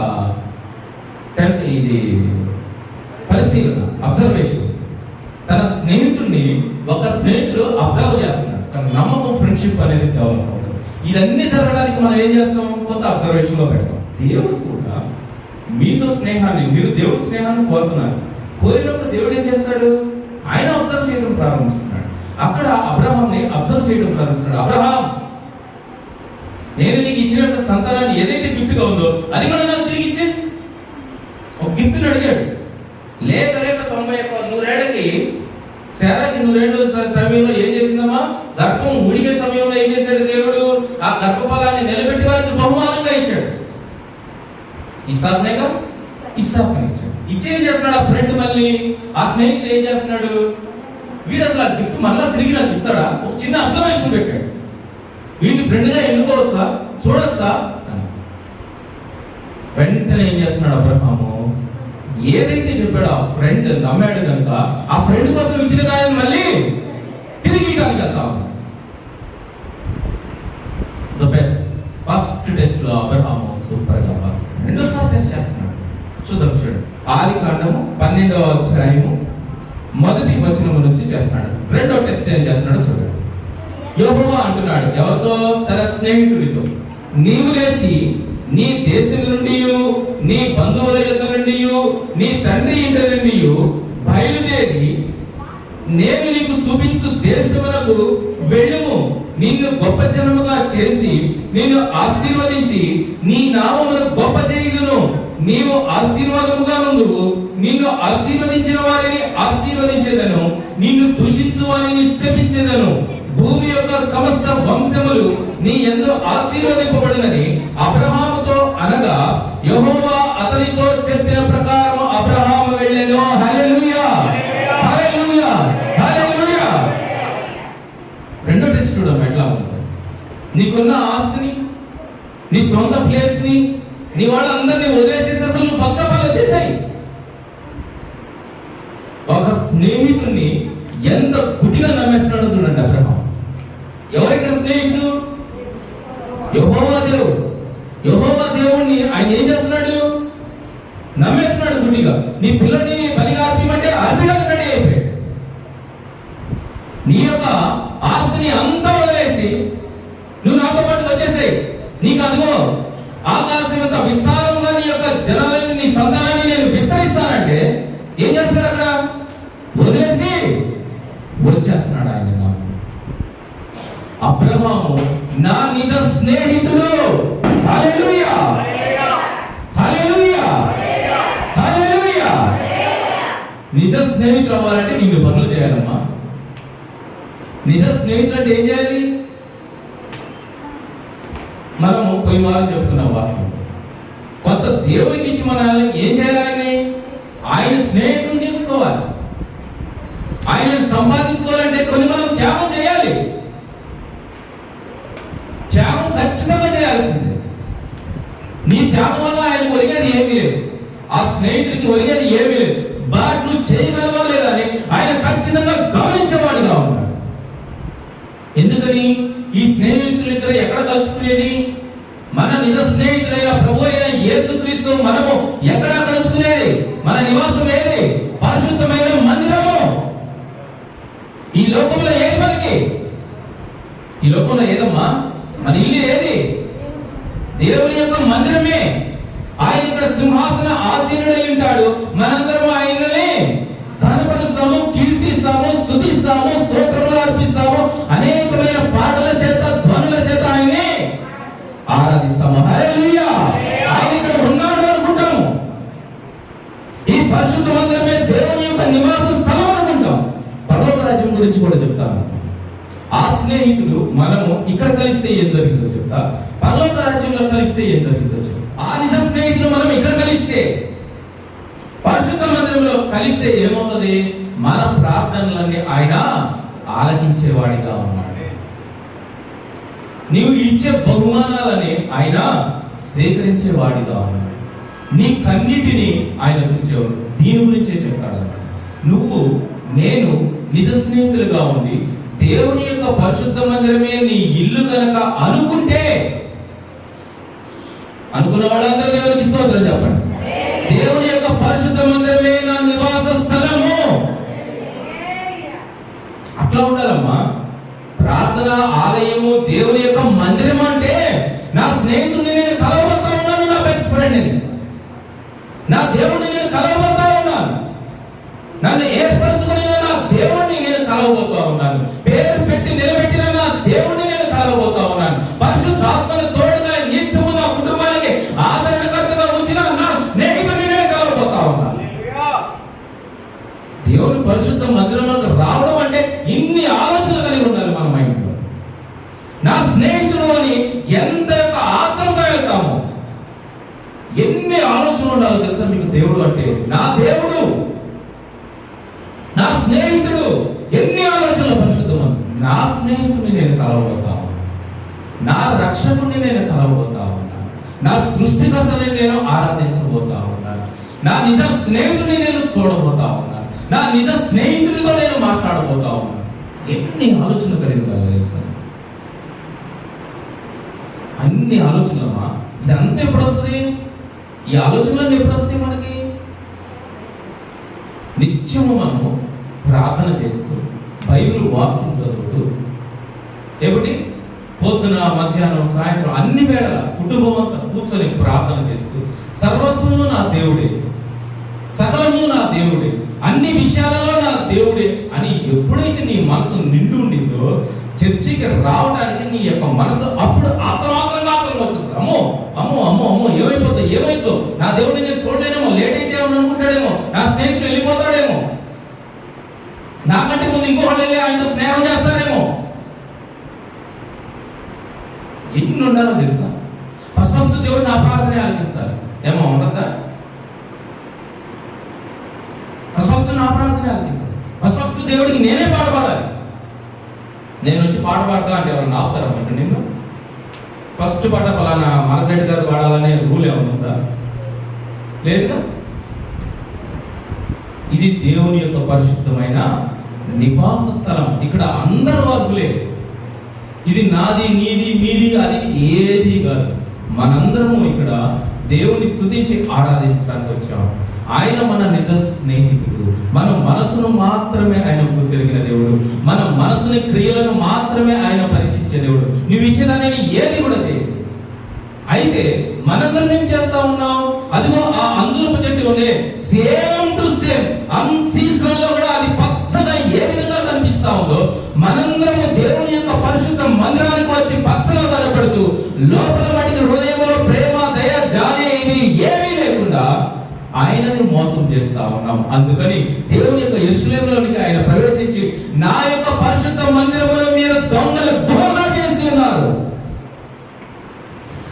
ఇది పరిశీలన, అబ్జర్వేషన్. తన స్నేహితుడిని ఒక స్నేహితుడు అబ్జర్వ్ చేస్తున్నాడు. తన నమ్మకం, ఫ్రెండ్షిప్ అనేది డెవలప్ అవుతుంది. ఇదన్నీ జరగడానికి మనం ఏం చేస్తాం? కొంత అబ్జర్వేషన్ లో పెడతాం. దేవుడు కూడా మీతో స్నేహాన్ని, మీరు దేవుడి స్నేహాన్ని కోరుతున్నారు. కోరినప్పుడు దేవుడు ఏం చేస్తాడు? ఆయన అబ్జర్వ్ చేయడం ప్రారంభిస్తున్నాడు. అక్కడ అబ్రహాంని అబ్జర్వ్ చేయడం ప్రారంభిస్తున్నాడు. అబ్రహాం, నేను నీకు ఇచ్చిన సంతానాన్ని ఏదైతే గిఫ్ట్ గా ఉందో అది కూడా నాకు తిరిగి ఇచ్చే. ఒక గిఫ్ట్ అడిగాడు. లేక 91 శారాకి 100 సమయంలో ఏం చేసిందమ్మా? గర్భం ఉడిగే సమయంలో ఏం చేశాడు దేవుడు? ఆ గర్భఫలాన్ని నిలబెట్టి వారికి బహుమానంగా ఇచ్చాడు. ఇస్సాకునేగా, ఇస్సాకుని ఇచ్చాడు. ఇచ్చేం చేస్తున్నాడు ఆ ఫ్రెండ్? మళ్ళీ ఆ స్నేహితుడు ఏం చేస్తున్నాడు? వీడు అసలు ఆ గిఫ్ట్ మళ్ళా తిరిగి నాకు ఇస్తాడా? ఒక చిన్న అబ్జర్వేషన్ పెట్టాడు. వీడిని ఫ్రెండ్ గా ఎన్నుకోవచ్చా, చూడొచ్చా అని. వెంటనే ఏం చేస్తున్నాడు అబ్రహాము? ఏదైతే చెప్పాడో ఆ ఫ్రెండ్ నమ్మాడు కనుక ఆ ఫ్రెండ్ కోసం ఇచ్చిన దానిని మళ్ళీ తిరిగి ఇవ్వడానికి వెళ్తా ఉన్నాడు. The best. ఫస్ట్ టెస్ట్ లో అబ్రహాము సూపర్ గా పాస్. రెండోసారి టెస్ట్ చేస్తున్నాడు. చూద్దాం, చూడండి. ఆదికాండము 12వ అధ్యాయము 1వ వచనం నుంచి చేస్తున్నాడు. రెండో టెస్ట్ ఏం చేస్తున్నాడో చూడండి. యెహోవా అంటున్నాడు ఎవరితో? తన స్నేహితుడితో, నీవు లేచి నీ దేశం నుండి, నీ బంధువుల యొద్ద నుండి, నీ తండ్రి ఇంటి నుండి బయలుదేరి నేను నీకు చూపించు దేశమునకు వెళ్ళుము. నిన్ను గొప్ప జనముగా చేసి నిన్ను ఆశీర్వదించి నీ నామమును గొప్ప చేయుదును. నీవు ఆశీర్వాదముగా నుండువు. నిన్ను ఆశీర్వదించిన వారిని ఆశీర్వదించేదను, నిన్ను దూషించు వారిని శపించేదను. భూమి యొక్క సమస్త వంశములు నీ యందు ఆశీర్వదింపబడినని అబ్రహాముతో అనగా యెహోవా అతనితో చెప్పిన ప్రకారం అబ్రహాము వెళ్ళెను. హల్లెలూయా, హల్లెలూయా, హల్లెలూయా. రెండో టెస్ట్ చూడడం ఎట్లా ఉంటుంది? నీకున్న ఆస్తిని, నీ సొంత ప్లేస్ ని, నీ వాళ్ళందరినీ వదిలేసేసి అసలు నువ్వు ఫస్ట్ ఆఫ్ ఆల్ వచ్చేసాయి. ఒక స్నేహితుడిని ఎంత గుడ్డిగా నమ్మేస్తున్నాడో చూడండి అబ్రహాం. ఎవరు ఇక్కడ స్నేహితుడు? యెహోవా దేవుడు. యెహోవా దేవుడిని ఆయన ఏం చేస్తున్నాడు? నమ్మేస్తున్నాడు గుడ్డిగా. నీ పిల్లని బలిగా అర్పిమంటే అర్పించడానికి రెడీ అయిపోయాడు. నీ యొక్క ఆస్తిని అంతా వదిలేసి నువ్వు నాతో పాటు వచ్చేసాయి. నీకు అదిగో ఆకాశం యొక్క విస్తారంగా నీ యొక్క జనాలని, నీ సంతానాన్ని నేను విస్తరిస్తానంటే ఏం చేస్తున్నాడు? అక్కడ వదిలేసి వచ్చేస్తున్నాడు ఆయన. అబ్రహాము నా నిజ స్నేహితుడు. హల్లెలూయా, హల్లెలూయా, హల్లెలూయా. నిజ స్నేహితుడు అవ్వాలంటే ఇన్ని పనులు చేయాలమ్మా. నిజ స్నేహితుడు అంటే ఏం చేయాలి? మనము పోయిన వారం చెప్పుకున్న వాక్యం, కొత్త దేవునికి ఇచ్చి మనల్ని ఏం చేయాలి? ఆయన స్నేహితుని చేసుకోవాలి. ఆయనను సంపాదించుకోవాలంటే కొన్ని మనం త్యాగం చేయాలి. త్యాగం ఖచ్చితంగా చేయాల్సిందే. నీ త్యాగం వల్ల ఆయన ఒరిగేది ఏమీ లేదు, ఆ స్నేహితుడికి ఒరిగేది ఏమీ లేదు. బట్ నువ్వు చేయగలవా లేదా అని ఆయన ఖచ్చితంగా గమనించేవాడుగా ఉన్నాడు. ఎందుకని? ఈ స్నేహితులిద్దరు ఎక్కడ కలుసుకునేది? మన నిజ స్నేహితుడైన ప్రభు అయిన యేసుక్రీస్తు మనము ఎక్కడ కలుసుకునేది? మన నివాసం ఏది? పరిశుద్ధమైన మందిరము. ఈ లోకంలో ఏది మనకి? ఈ లోకంలో ఏదమ్మా? మన ఇల్లు ఏది? దేవుని యొక్క మందిరమే. ఆయన ఇక్కడ సింహాసన ఆసీనుడై ఉంటాడు. మనందరం ఆయనని కనపరుస్తాము, కీర్తిస్తాము, స్తుతిస్తాము, స్తోత్రములు అర్పిస్తాము, అనేకమైన పాటల చేత, ధ్వనుల చేత ఆయన్ని ఆరాధిస్తాము. హల్లెలూయా! ఆయన ఇక్కడ ఉన్నాడు అనుకుంటాము. ఈ పరిశుద్ధ మందిరమే దేవుని యొక్క నివాస స్థలం అనుకుంటాం. పరలోక రాజ్యం గురించి కూడా చెప్తాను. ఆ స్నేహితుడు మనము ఇక్కడ కలిస్తే ఏం జరిగిందో చెప్తా, పరలోక రాజ్యంలో కలిస్తే ఏం జరిగిందో చెప్తా. ఆ నిజ స్నేహితులు మనం ఇక్కడ కలిస్తే, పరిశుద్ధ మందిరంలో కలిస్తే ఏమవుతుంది? మన ప్రార్థనలన్నీ ఆయన ఆలకించేవాడిగా ఉన్నాడు. నీవు ఇచ్చే బహుమానాలని ఆయన సేకరించేవాడిగా ఉన్నాడు. నీ కన్నిటిని ఆయన తుడిచేవాడు. దీని గురించే చెప్తాడు. నువ్వు నేను నిజ స్నేహితులుగా ఉండి దేవుని యొక్క పరిశుద్ధ మందిరమే నీ ఇల్లు గనక అనుకుంటే, అనుకున్న వాళ్ళందరూ దేవునికి స్తోత్రం చెప్పండి. దేవుని యొక్క పరిశుద్ధ మందిరమే నా నివాస స్థలము. అట్లా ఉండాలమ్మా. ప్రార్థన ఆలయము దేవుని యొక్క మందిరం అంటే నా స్నేహితుడిని నేను కలవబోతా ఉన్నాను, నా బెస్ట్ ఫ్రెండ్ని, నా దేవుడిని నేను కలవబోతా ఉన్నాను, నన్ను ఏర్పరచుకుని నా దేవుడిని నేను కలవబోతా ఉన్నాను, పేరు పెట్టి నిలబెట్టిన నా దేవుడిని నేను కలవబోతా ఉన్నాను, పరిశుద్ధాత్మను తోడుగా నిత్యము నా కుటుంబానికి ఆదరణకర్తగా ఉంచిన నా స్నేహితుడిని నేను కలవబోతా ఉన్నాను. దేవుని పరిశుద్ధ మందిరంలోకి రావడం అంటే ఇన్ని ఆలోచనలు కలిగి ఉండాలి మన మైండ్లో. నా స్నేహితుడు అని ఎంత ఆత్రంగా వెళ్తాము, ఎన్ని ఆలోచనలు ఉండాలి తెలుసా మీకు? దేవుడు అంటే నా దేవుడు, నా స్నేహితుడు, ఎన్ని ఆలోచనలు పరిశుద్ధం. నా స్నేహితుడిని నేను కలవబోతా ఉన్నాను, నా రక్షకుడిని నేను కలవబోతా ఉన్నాను, నా సృష్టికర్తని నేను ఆరాధించబోతా ఉన్నాను, నా నిజ స్నేహితుడిని నేను చూడబోతా ఉన్నాను, నా నిజ స్నేహితుడితో నేను మాట్లాడబోతా ఉన్నాను. ఎన్ని ఆలోచనలు కలిగి ఉండాలి తెలుసా? అన్ని ఆలోచనలమ్మా. ఇదంతా ఎప్పుడు వస్తుంది? ఈ ఆలోచనలన్నీ ఎప్పుడు వస్తాయి మనకి? నిత్యము మనము ప్రార్థన చేస్తూ, బైబిల్ వాక్యం చదువుతూ, ఏమిటి పొద్దున, మధ్యాహ్నం, సాయంత్రం అన్ని వేళల కుటుంబం అంతా కూర్చొని ప్రార్థన చేస్తూ, సర్వస్వము నా దేవుడే, సకలము నా దేవుడే, అన్ని విషయాలలో నా దేవుడే అని ఎప్పుడైతే నీ మనసు నిండు ఉండిందో, చర్చికి రావడానికి నీ యొక్క మనసు అప్పుడు ఆత్మాత్రంగా వచ్చింది. అమ్మో అమ్మో అమ్మో అమ్మో ఏమైందో, నా దేవుడిని నేను చూడలేనేమో, లేట్ అయితే ఏమని అనుకుంటాడేమో, నా స్నేహితుడు వెళ్ళిపోతాడేమో, నాకంటే ముందు ఇంకొకళ్ళు వెళ్ళి ఆయనతో స్నేహం చేస్తారేమో. ఎన్ని ఉండాలో తెలుసా? ఫస్ట్ దేవుడు నా ప్రార్థన ఆలకించాలి. ఏమో ఉండద్దా? ఫస్ట్ నా ప్రార్థన ఆలకించాలి. ఫస్ట్ దేవుడికి నేనే పాట పాడాలి. నేను వచ్చి పాట పాడతా అంటే ఎవరన్నా ఆపుతారా? అంటే నేను ఫస్ట్ పాట పలానా మార్గరెడ్డి గారు పాడాలనే రూల్ ఏమన్నా ఉందా? లేదుగా. ఇది దేవుని యొక్క పరిశుద్ధమైన నివాస స్థలం. ఇక్కడ అందరు వర్గులే. ఇది నాది, నీది, మీది, అది ఏది కాదు. మనందరము ఇక్కడ దేవుని స్తుతించి ఆరాధించడానికి వచ్చాము. ఆయన మన నిజ స్నేహితుడు. మన మనసును మాత్రమే ఆయన తెలిగిన దేవుడు. మన మనసుని, క్రియలను మాత్రమే ఆయన పరీక్షించే దేవుడు. నువ్వు ఇచ్చేదాన్ని ఏది కూడా చేయదు. అయితే మనందరం ఏం చేస్తా ఉన్నాం? అదిగో ఆ అంజూరపు చెట్టు ఉండే, same to same an season లో కూడా అది పచ్చగా ఏ విధంగా కనిపిస్తా ఉందో, మనందరం దేవుని యొక్క పరిశుద్ధ మందిరానికి వచ్చి పచ్చగా కనపడుతూ, లోపల వాటికి హృదయంలో ప్రేమ, దయ, జాలి ఇవి ఏమీ లేకుండా ఆయనని మోసం చేస్తా ఉన్నాం. అందుకని దేవుని యొక్క యెరూషలేములోనికి ఆయన ప్రవేశించి, నా యొక్క పరిశుద్ధ మందిరములో మీరు దొంగలు దొంగ చేసి ఉన్నారు,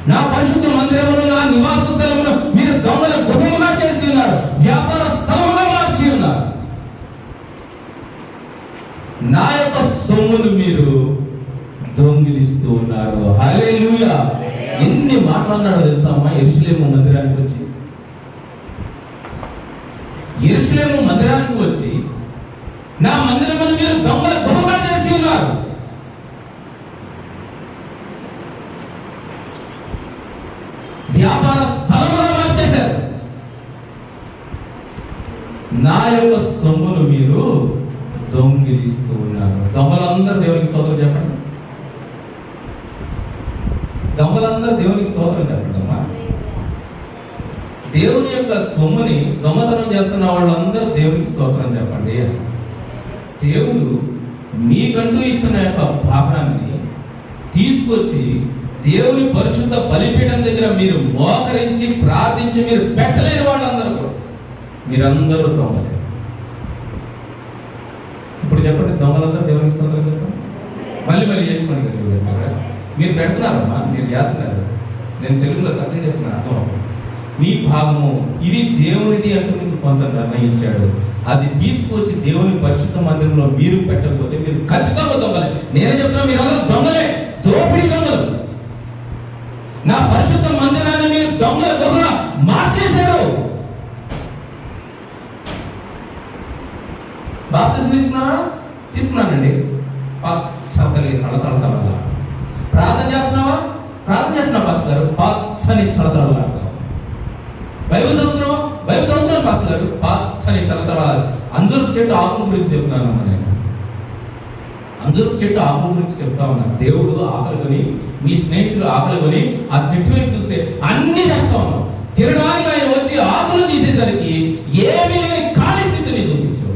నా పరిశుద్ధ మందిరములో, నా నివాస స్థలమును మీరు దొంగల గుహముగా చేసి ఉన్నారు, వ్యాపార స్థలముగా మార్చి ఉన్నారు, నా యొక్క సొమ్మును మీరు దొంగిలిస్తూ ఉన్నారు. హల్లెలూయా! ఎన్ని మాట్లాడినాడో తెలుసా అమ్మా? యెరూషలేము మందిరానికి వచ్చి, యెరూషలేము మందిరానికి వచ్చి, నా మందిరమును మీరు దొంగల గుహగా చేసి ఉన్నారు, వ్యాపార స్థలముగా మార్చేశారు, నా యొక్క సొమ్మును మీరు దొంగిలిస్తూ ఉన్నారు. దొంగలందరూ దేవునికి స్తోత్రం చెప్పండి. దొంగలందరూ దేవునికి స్తోత్రం చెప్పండి అమ్మా. దేవుని యొక్క సొమ్ముని దొంగతనం చేస్తున్న వాళ్ళందరూ దేవునికి స్తోత్రం చెప్పండి. దేవుడు మీకంటూ ఇస్తున్న యొక్క భాగాన్ని తీసుకొచ్చి దేవుని పరిశుద్ధ బలిపీఠం దగ్గర మీరు మోకరించి ప్రార్థించి మీరు పెట్టలేని వాళ్ళందరూ మీరందరూ దొంగలే. ఇప్పుడు చెప్పండి, దొంగలందరూ దేవునికి స్తోత్రం చెప్పండి. మళ్ళీ చేసుకోండి కదా. మీరు పెడుతున్నారమ్మా, మీరు చేస్తున్నారు. నేను తెలుగులో చక్కగా చెప్పిన అర్థం. మీ భాగము ఇది దేవునిది అంటూ మీకు కొంత నిర్ణయించాడు. అది తీసుకొచ్చి దేవుని పరిశుద్ధ మందిరంలో మీరు పెట్టకపోతే మీరు ఖచ్చితంగా దొంగలే. నేనే చెప్తున్నా, మీరు అందరూ దొంగలే, దోపిడీ దొంగలు. నా పరిశుద్ధ మందిరాన్ని మీరు దొంగగా మార్చేశారు. బాప్తిజం తీసుకున్నానండి. సతలి తడతడతల ప్రార్థన చేస్తున్నావా? ప్రార్థన చేస్తున్నా పాస్టర్ గారు. పచ్చని తడతడలాడతాం. బైబిల్ చదువుతున్నావా? బైబిల్ చదువుతున్నాను పాస్టర్ గారు. పచ్చని తడతడ. అంజూరపు చెట్టు ఆకుల గురించి చెప్తున్నానమ్మా నేను. అంజూరపు చెట్టు ఆకుల గురించి చెప్తా ఉన్నా. దేవుడు ఆకలి కొని, మీ స్నేహితులు ఆకలి కొని ఆ చెట్టు వైపు చూస్తే అన్ని చేస్తా ఉన్నాం. తినడానికి ఆయన వచ్చి ఆకులు తీసేసరికి ఏమీ లేని ఖాళీ స్థితిని చూపించు.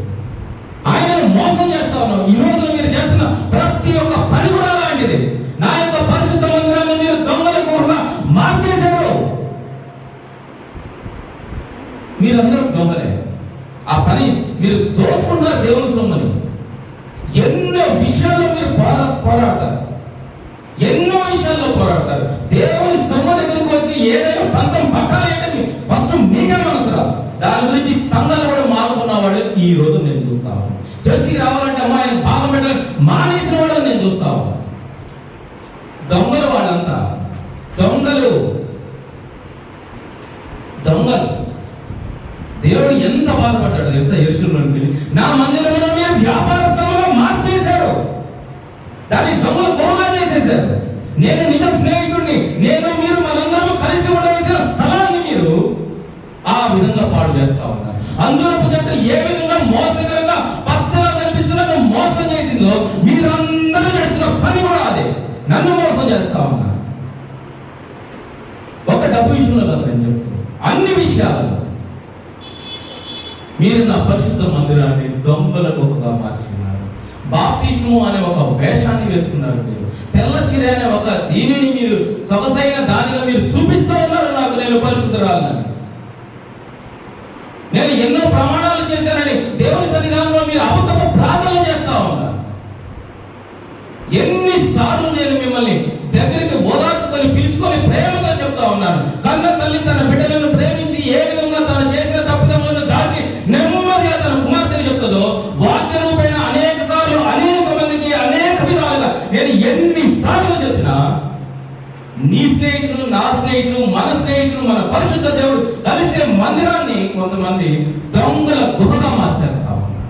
ఆయనను మోసం చేస్తా ఉన్నాం. ఈ రోజు మీరు చేస్తున్న ప్రతి ఒక్క పని కూడా అలాంటిది. నా యొక్క పరిశుద్ధ మందిరాన్ని మీరు దొంగల కూడా మార్చేశారు. మీరందరూ దొంగలే. ఆ పని మీరు దోచుకుంటారు దేవుని సొమ్మని. ఎన్నో విషయాల్లో మీరు పోరాడతారు. ఎన్నో విషయాల్లో పోరాడతారు. దేవుని సొమ్ము దగ్గరకు వచ్చి ఏదైనా పంతం పట్టాలి ఫస్ట్ మీకే మనసు రాదు. దాని గురించి సంఘాలు కూడా మానుకున్న వాళ్ళు ఈ రోజు నేను చూస్తాను. చర్చికి రావాలంటే అమ్మాయిని భాగం పెట్టాలి మానేసిన వాళ్ళు నేను చూస్తాను. దొంగలు వాళ్ళంతా దొంగలు. దేవుడు ఎంత బాధపడ్డాడు తెలుసా? యెరూషలేములోకి నా మందిరంలో మీరు వ్యాపార స్థలంలో మార్చేశారు. దాన్ని దొంగ గోగా చేసేశారు. నేను నిజ స్నేహితుడిని, నేను మీరు మనందరం కలిసి ఉండవలసిన స్థలాన్ని మీరు ఆ విధంగా పాడు చేస్తా ఉన్నారు. అంజూరపు చెట్టు ఏ విధంగా మోసకరంగా పచ్చగా కనిపిస్తున్నా మోసం చేసిందో మీరందరూ చేస్తున్న పని కూడా అదే. నన్ను మోసం చేస్తా ఉన్నారు. ఒక డబ్బు విషయంలో కదా నేను చెప్తున్నాను, అన్ని విషయాలు మీరు నా పరిశుద్ధ మందిరాన్ని దొంగల గుహగా మార్చుకున్నారు. బాప్తిస్ము అనే ఒక వేషాన్ని వేసుకున్నారు. మీరు తెల్ల చీర అనే ఒక దీనిని మీరు సొగసైన దానిగా మీరు చూపిస్తూ ఉన్నారు. నాకు నేను పరిశుద్ధురాలని, నేను ఎన్నో ప్రమాణాలు చేశానని దేవుని సన్నిధానంలో మీరు అబద్ధపు ప్రార్థన చేస్తా ఉన్నారు. ఎన్నిసార్లు నేను మిమ్మల్ని దగ్గరికి ఓదార్చుకొని పిలుచుకొని ప్రేమగా చెప్తా ఉన్నాను. కన్న తల్లి తన బిడ్డలను ప్రేమించి ఏ విధంగా తను చేసిన తప్పిదములను దాచి నెమ్మదిగా తన కుమార్తెను చెప్తుందో వాక్య రూపేణ అనేక సార్లు అనేక మందికి అనేక విధాలుగా నేను ఎన్నిసార్లు చెప్పినా నీ స్నేహితులు, నా స్నేహితులు, మన స్నేహితులు, మన పరిశుద్ధ దేవుడు కలిసే మందిరాన్ని కొంతమంది దొంగల గుహగా మార్చేస్తా ఉన్నారు.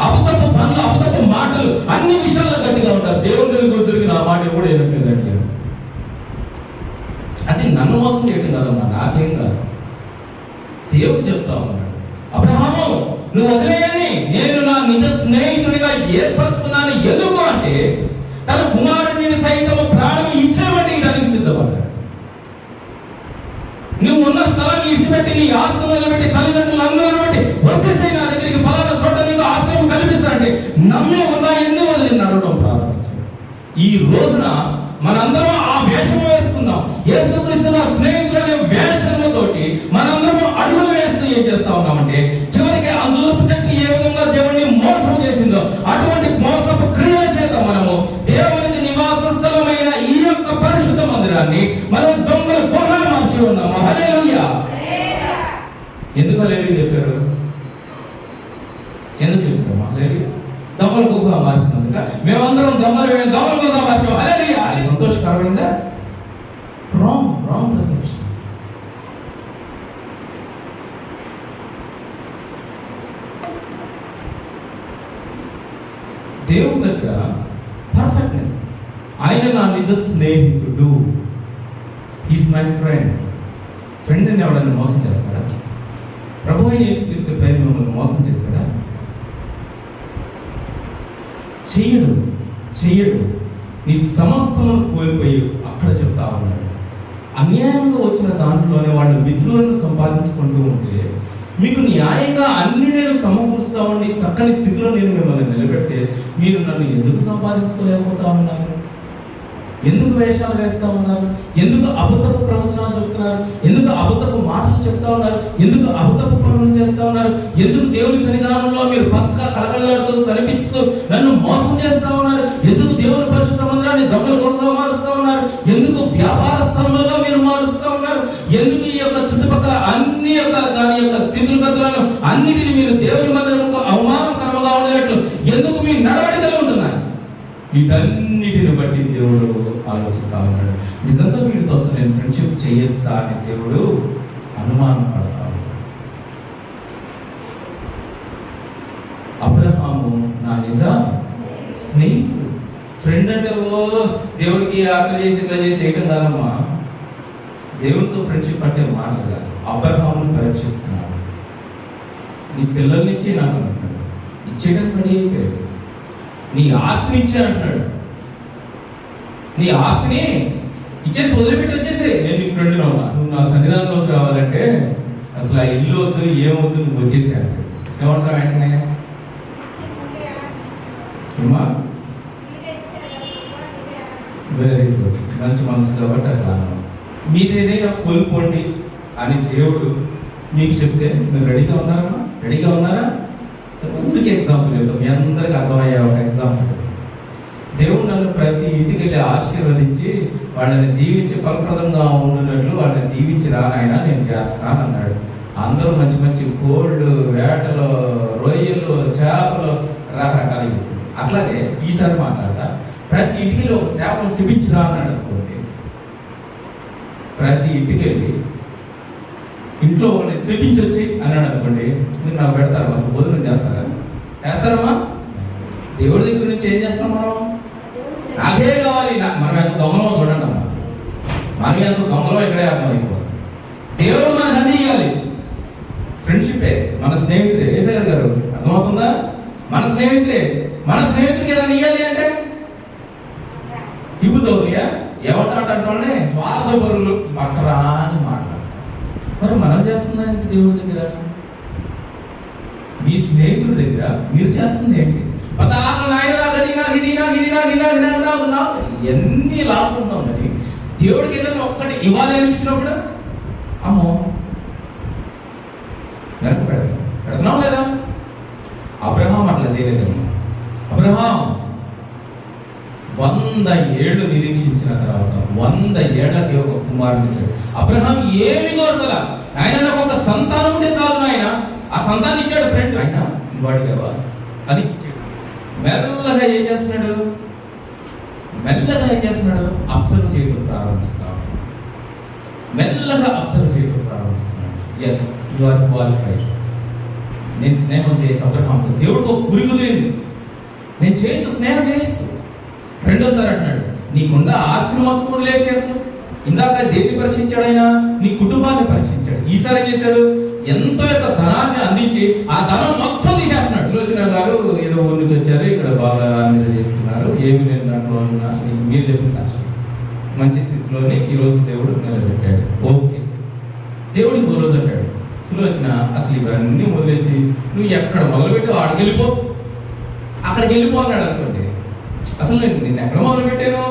అబద్ధపు పనులు, అబద్ధపు మాటలు, అన్ని విషయాల్లో గట్టిగా ఉంటారు. దేవుడి గురించి నా మాట కూడా ఏనట్లేదండి. అది నన్ను మోసం చేయడం కదమ్మా, నాకేం కాదు. దేవుడు చెప్తా ఉన్నాడు, అబ్రహాము నువ్వు వదిలేయని నేను నా నిజ స్నేహితుడిగా ఏర్పరచుకున్నాను. ఎందుకు అంటే తన కుమారుడిని సైతము ప్రాణం ఇచ్చేవాటి దానికి సిద్ధపడ్డాడు. నువ్వు ఉన్న స్థలాన్ని ఇచ్చిపెట్టి నీ ఆస్తులను బట్టి తల్లిదండ్రులు అందరూ బట్టి వచ్చేసి నా దగ్గరికి పలానా చోట నీకు ఆశ్రయం కల్పిస్తానంటే నమ్మే ఉన్నా ఎన్ని వదిలి నడవడం ప్రారంభించాడు. ఈ రోజున మనందరం ఆ వేషం వేసుకుందాం. యేసుక్రీస్తు నా స్నేహితులు అనే వేషముతోటి మనందరం అడుగులు వేస్తూ ఏం చేస్తా ఉన్నామంటే చివరికి అంజూరపు చెట్టు ఏ విధంగా దేవుడిని మోసం చేసిందో అటువంటి మోసపు క్రియ చేత మనము దేవునికి నివాస స్థలమైన ఈ యొక్క పరిశుద్ధ మందిరాన్ని మనం దొంగల గుహగా మార్చి ఉన్నాము. హల్లెలూయా. ఎందుకు హల్లెలూయా చెప్పారు? ఎందుకు చెప్తాము హల్లెలూయా? దొంగల గుహగా మార్చినందుక మేమందరం దొంగల గుహగా మార్చాము. హల్లెలూయా. అది సంతోషకరమైందా? Wrong perception. దేవుని దగ్గర పర్ఫెక్ట్నెస్. ఆయన నా నిజ స్నేహితుడు, హీస్ మై ఫ్రెండ్. ఫ్రెండ్ అని ఎవడన్నా మోసం చేస్తాడా? ప్రభు అయిన యేసుక్రీస్తు పైన మిమ్మల్ని మోసం చేస్తాడా? చెయ్యడు నీ సమస్తమును కోల్పోయి అక్కడ చెప్తా ఉన్నాడు. అన్యాయంగా వచ్చిన దాంట్లోనే వాళ్ళు మిత్రులను సంపాదించుకుంటూ ఉంటే, మీకు న్యాయంగా అన్ని నేను సమకూరుస్తా ఉండి చక్కని స్థితిలో నేను మిమ్మల్ని నిలబెడితే మీరు నన్ను ఎందుకు సంపాదించుకోలేకపోతా ఉన్నారు? ఎందుకు వేషాలు వేస్తా ఉన్నారు? ఎందుకు అబద్ధపు ప్రవచనాలు చెప్తున్నారు? ఎందుకు అబద్ధపు మాటలు చెప్తా ఉన్నారు? ఎందుకు అబద్ధపు పనులు చేస్తా ఉన్నారు? ఎందుకు దేవుని సన్నిధానంలో మీరు పచ్చగా కలకలాడుతూ కనిపిస్తూ నన్ను మోసం చేస్తా ఉన్నారు? ఎందుకు దేవుని పరిశుద్ధ మందిరాన్ని దొంగల గొడవగా మారుస్తా ఉన్నారు? ఎందుకు వ్యాపార స్థలములుగా మీరు మారుస్తా ఉన్నారు? ఎందుకు ఈ యొక్క చుట్టుపక్కల అన్ని యొక్క దాని యొక్క స్థితిగతులను అన్నిటిని మీరు దేవుని మందిరముకు అవమానకరంగా ఉండేట్లు ఎందుకు మీ నడవడికలు ఉంటున్నారు? వీటన్నిటిని బట్టి దేవుడు ఆలోచిస్తా ఉన్నాడు. నిజంగా వీడితో అసలు నేను ఫ్రెండ్షిప్ చేయొచ్చా అని దేవుడు అనుమానం పడతా ఉన్నాడు. అబ్రహాము నా నిజ స్నేహితుడు. ఫ్రెండ్ అంటే దేవుడికి అట్లా చేసి ఇట్లా చేసి వేయడం కాదమ్మా. దేవుడితో ఫ్రెండ్షిప్ అంటే మాటలు కాదు. అబ్రహామును పరీక్షిస్తున్నాడు. నీ పిల్లల్నిచ్చి నాకు అంటున్నాడు, ఇచ్చేయడానికి రెడీ అయిపోయాడు. నీ ఆస్తిని ఇచ్చానంటున్నాడు. నీ ఆస్తిని ఇచ్చేసి వదిలిపెట్టి వచ్చేసి నేను నీ ఫ్రెండ్ని ఉన్నా, నువ్వు నా సన్నిధానంలోకి రావాలంటే అసలు ఆ ఇల్లు వద్దు ఏమొద్దు, నువ్వు వచ్చేసి అంటాడు. ఏమంటావు వెంటనే? అమ్మా వెరీ గుడ్, మంచి మనసు కాబట్టి అట్లా మీదేదైనా కోల్పోండి అని దేవుడు మీకు చెప్తే మీరు రెడీగా ఉన్నారా? సరే, ఊరికి ఎగ్జాంపుల్ చెప్తాం, మీ అందరికి అర్థమయ్యే ఒక ఎగ్జాంపుల్. దేవుడు నన్ను ప్రతి ఇంటికి వెళ్ళి ఆశీర్వదించి వాళ్ళని దీవించి ఫలప్రదంగా ఉండినట్లు వాళ్ళని దీవించి రానాయన నేను చేస్తాను అన్నాడు. అందరూ మంచి మంచి కోళ్ళు, వేటలు, రొయ్యలు, చేపలు రకరకాలు. అట్లాగే ఈసారి మాట్లాడతా, ప్రతి ఇంటికి వెళ్ళి ఒక శాపం శిపించిరా అన్నాడు అనుకోండి. ప్రతి ఇంటికి వెళ్ళి ఇంట్లో ఒకరిని శపించొచ్చి అన్నాడు అనుకోండి, మీరు నాకు పెడతారా? అసలు భోజనం చేస్తారమ్మా? దేవుడి దగ్గర నుంచి ఏం చేస్తాం మనం? నాకే కావాలి, మనం ఎంత దొంగలో చూడండి అమ్మా, మనం ఎంత దొంగలో ఇక్కడే అర్థమైపోవాలి. దేవుడు మనకు అన్ని ఇవ్వాలి. ఫ్రెండ్షిపే, మన స్నేహితుడే. ఏసయ్య గారు అర్థమవుతుందా? మన స్నేహితుడికి ఏదైనా ఇవ్వాలి అంటే ఇబ్బుదోరియా ఏమంటాడంటే స్వార్థపరులు పట్టరా అని మాట్లాడు. మరి మనం చేస్తున్నా ఏంటి దేవుడి దగ్గర? మీ స్నేహితుడి దగ్గర మీరు చేస్తుంది ఏంటి? ఎన్ని లాభున్నాం మరి దేవుడికి ఏదైనా ఒక్కటి ఇవ్వాలి అనిపించినప్పుడు అమ్మో వెనక పెడుతున్నాం లేదా? అబ్రహాం అట్లా చేయలేదమ్మా. అబ్రహాం 100 ఏళ్ళు నిరీక్షించిన తర్వాత 100 ఏళ్లకి ఒక కుమారుని ఇచ్చాడు. అబ్రహాం ఏమి కోరుకోలే, ఆయన నాకు ఒక సంతానం ఉంటే చాలు, ఆయన ఆ సంతానం ఇచ్చాడు. ఫ్రెండ్ ఆయన వాడిగా అని ఇచ్చాడు. మెల్లగా ఏం చేస్తున్నాడు? అబ్జర్వ్ చేయడం ప్రారంభిస్తాడు. Yes, you are qualified. నేను స్నేహం చేయొచ్చు అబ్రహాంతో. దేవుడికి ఒక గురి కుదిరింది, నేను చేయొచ్చు, స్నేహం చేయొచ్చు. రెండోసారి అంటున్నాడు, నీకున్న ఆస్తిని మొత్తం వదిలేసేసు. ఇందాక దేన్ని పరీక్షించాడు ఆయన? నీ కుటుంబాన్ని పరీక్షించాడు. ఈసారి ఏం చేశాడు? ఎంతో యొక్క ధనాన్ని అందించి ఆ ధనం మొత్తం తీసేస్తున్నాడు. సులోచన గారు ఏదో ఊరి నుంచి వచ్చారు, ఇక్కడ బాగా అన్ని చేసుకున్నారు, ఏమి లేని దాంట్లో ఉన్న మీరు చెప్పిన సాక్ష్యం మంచి స్థితిలోనే ఈరోజు దేవుడు నిలబెట్టాడు. ఓకే, దేవుడు ఇంకో రోజు అంటాడు, సులోచన అసలు ఇవన్నీ వదిలేసి నువ్వు ఎక్కడ మొదలుపెట్టి అక్కడికి వెళ్ళిపో అన్నాడు అనుకోండి. అసలు నేను ఎక్కడ మొదలుపెట్టాను?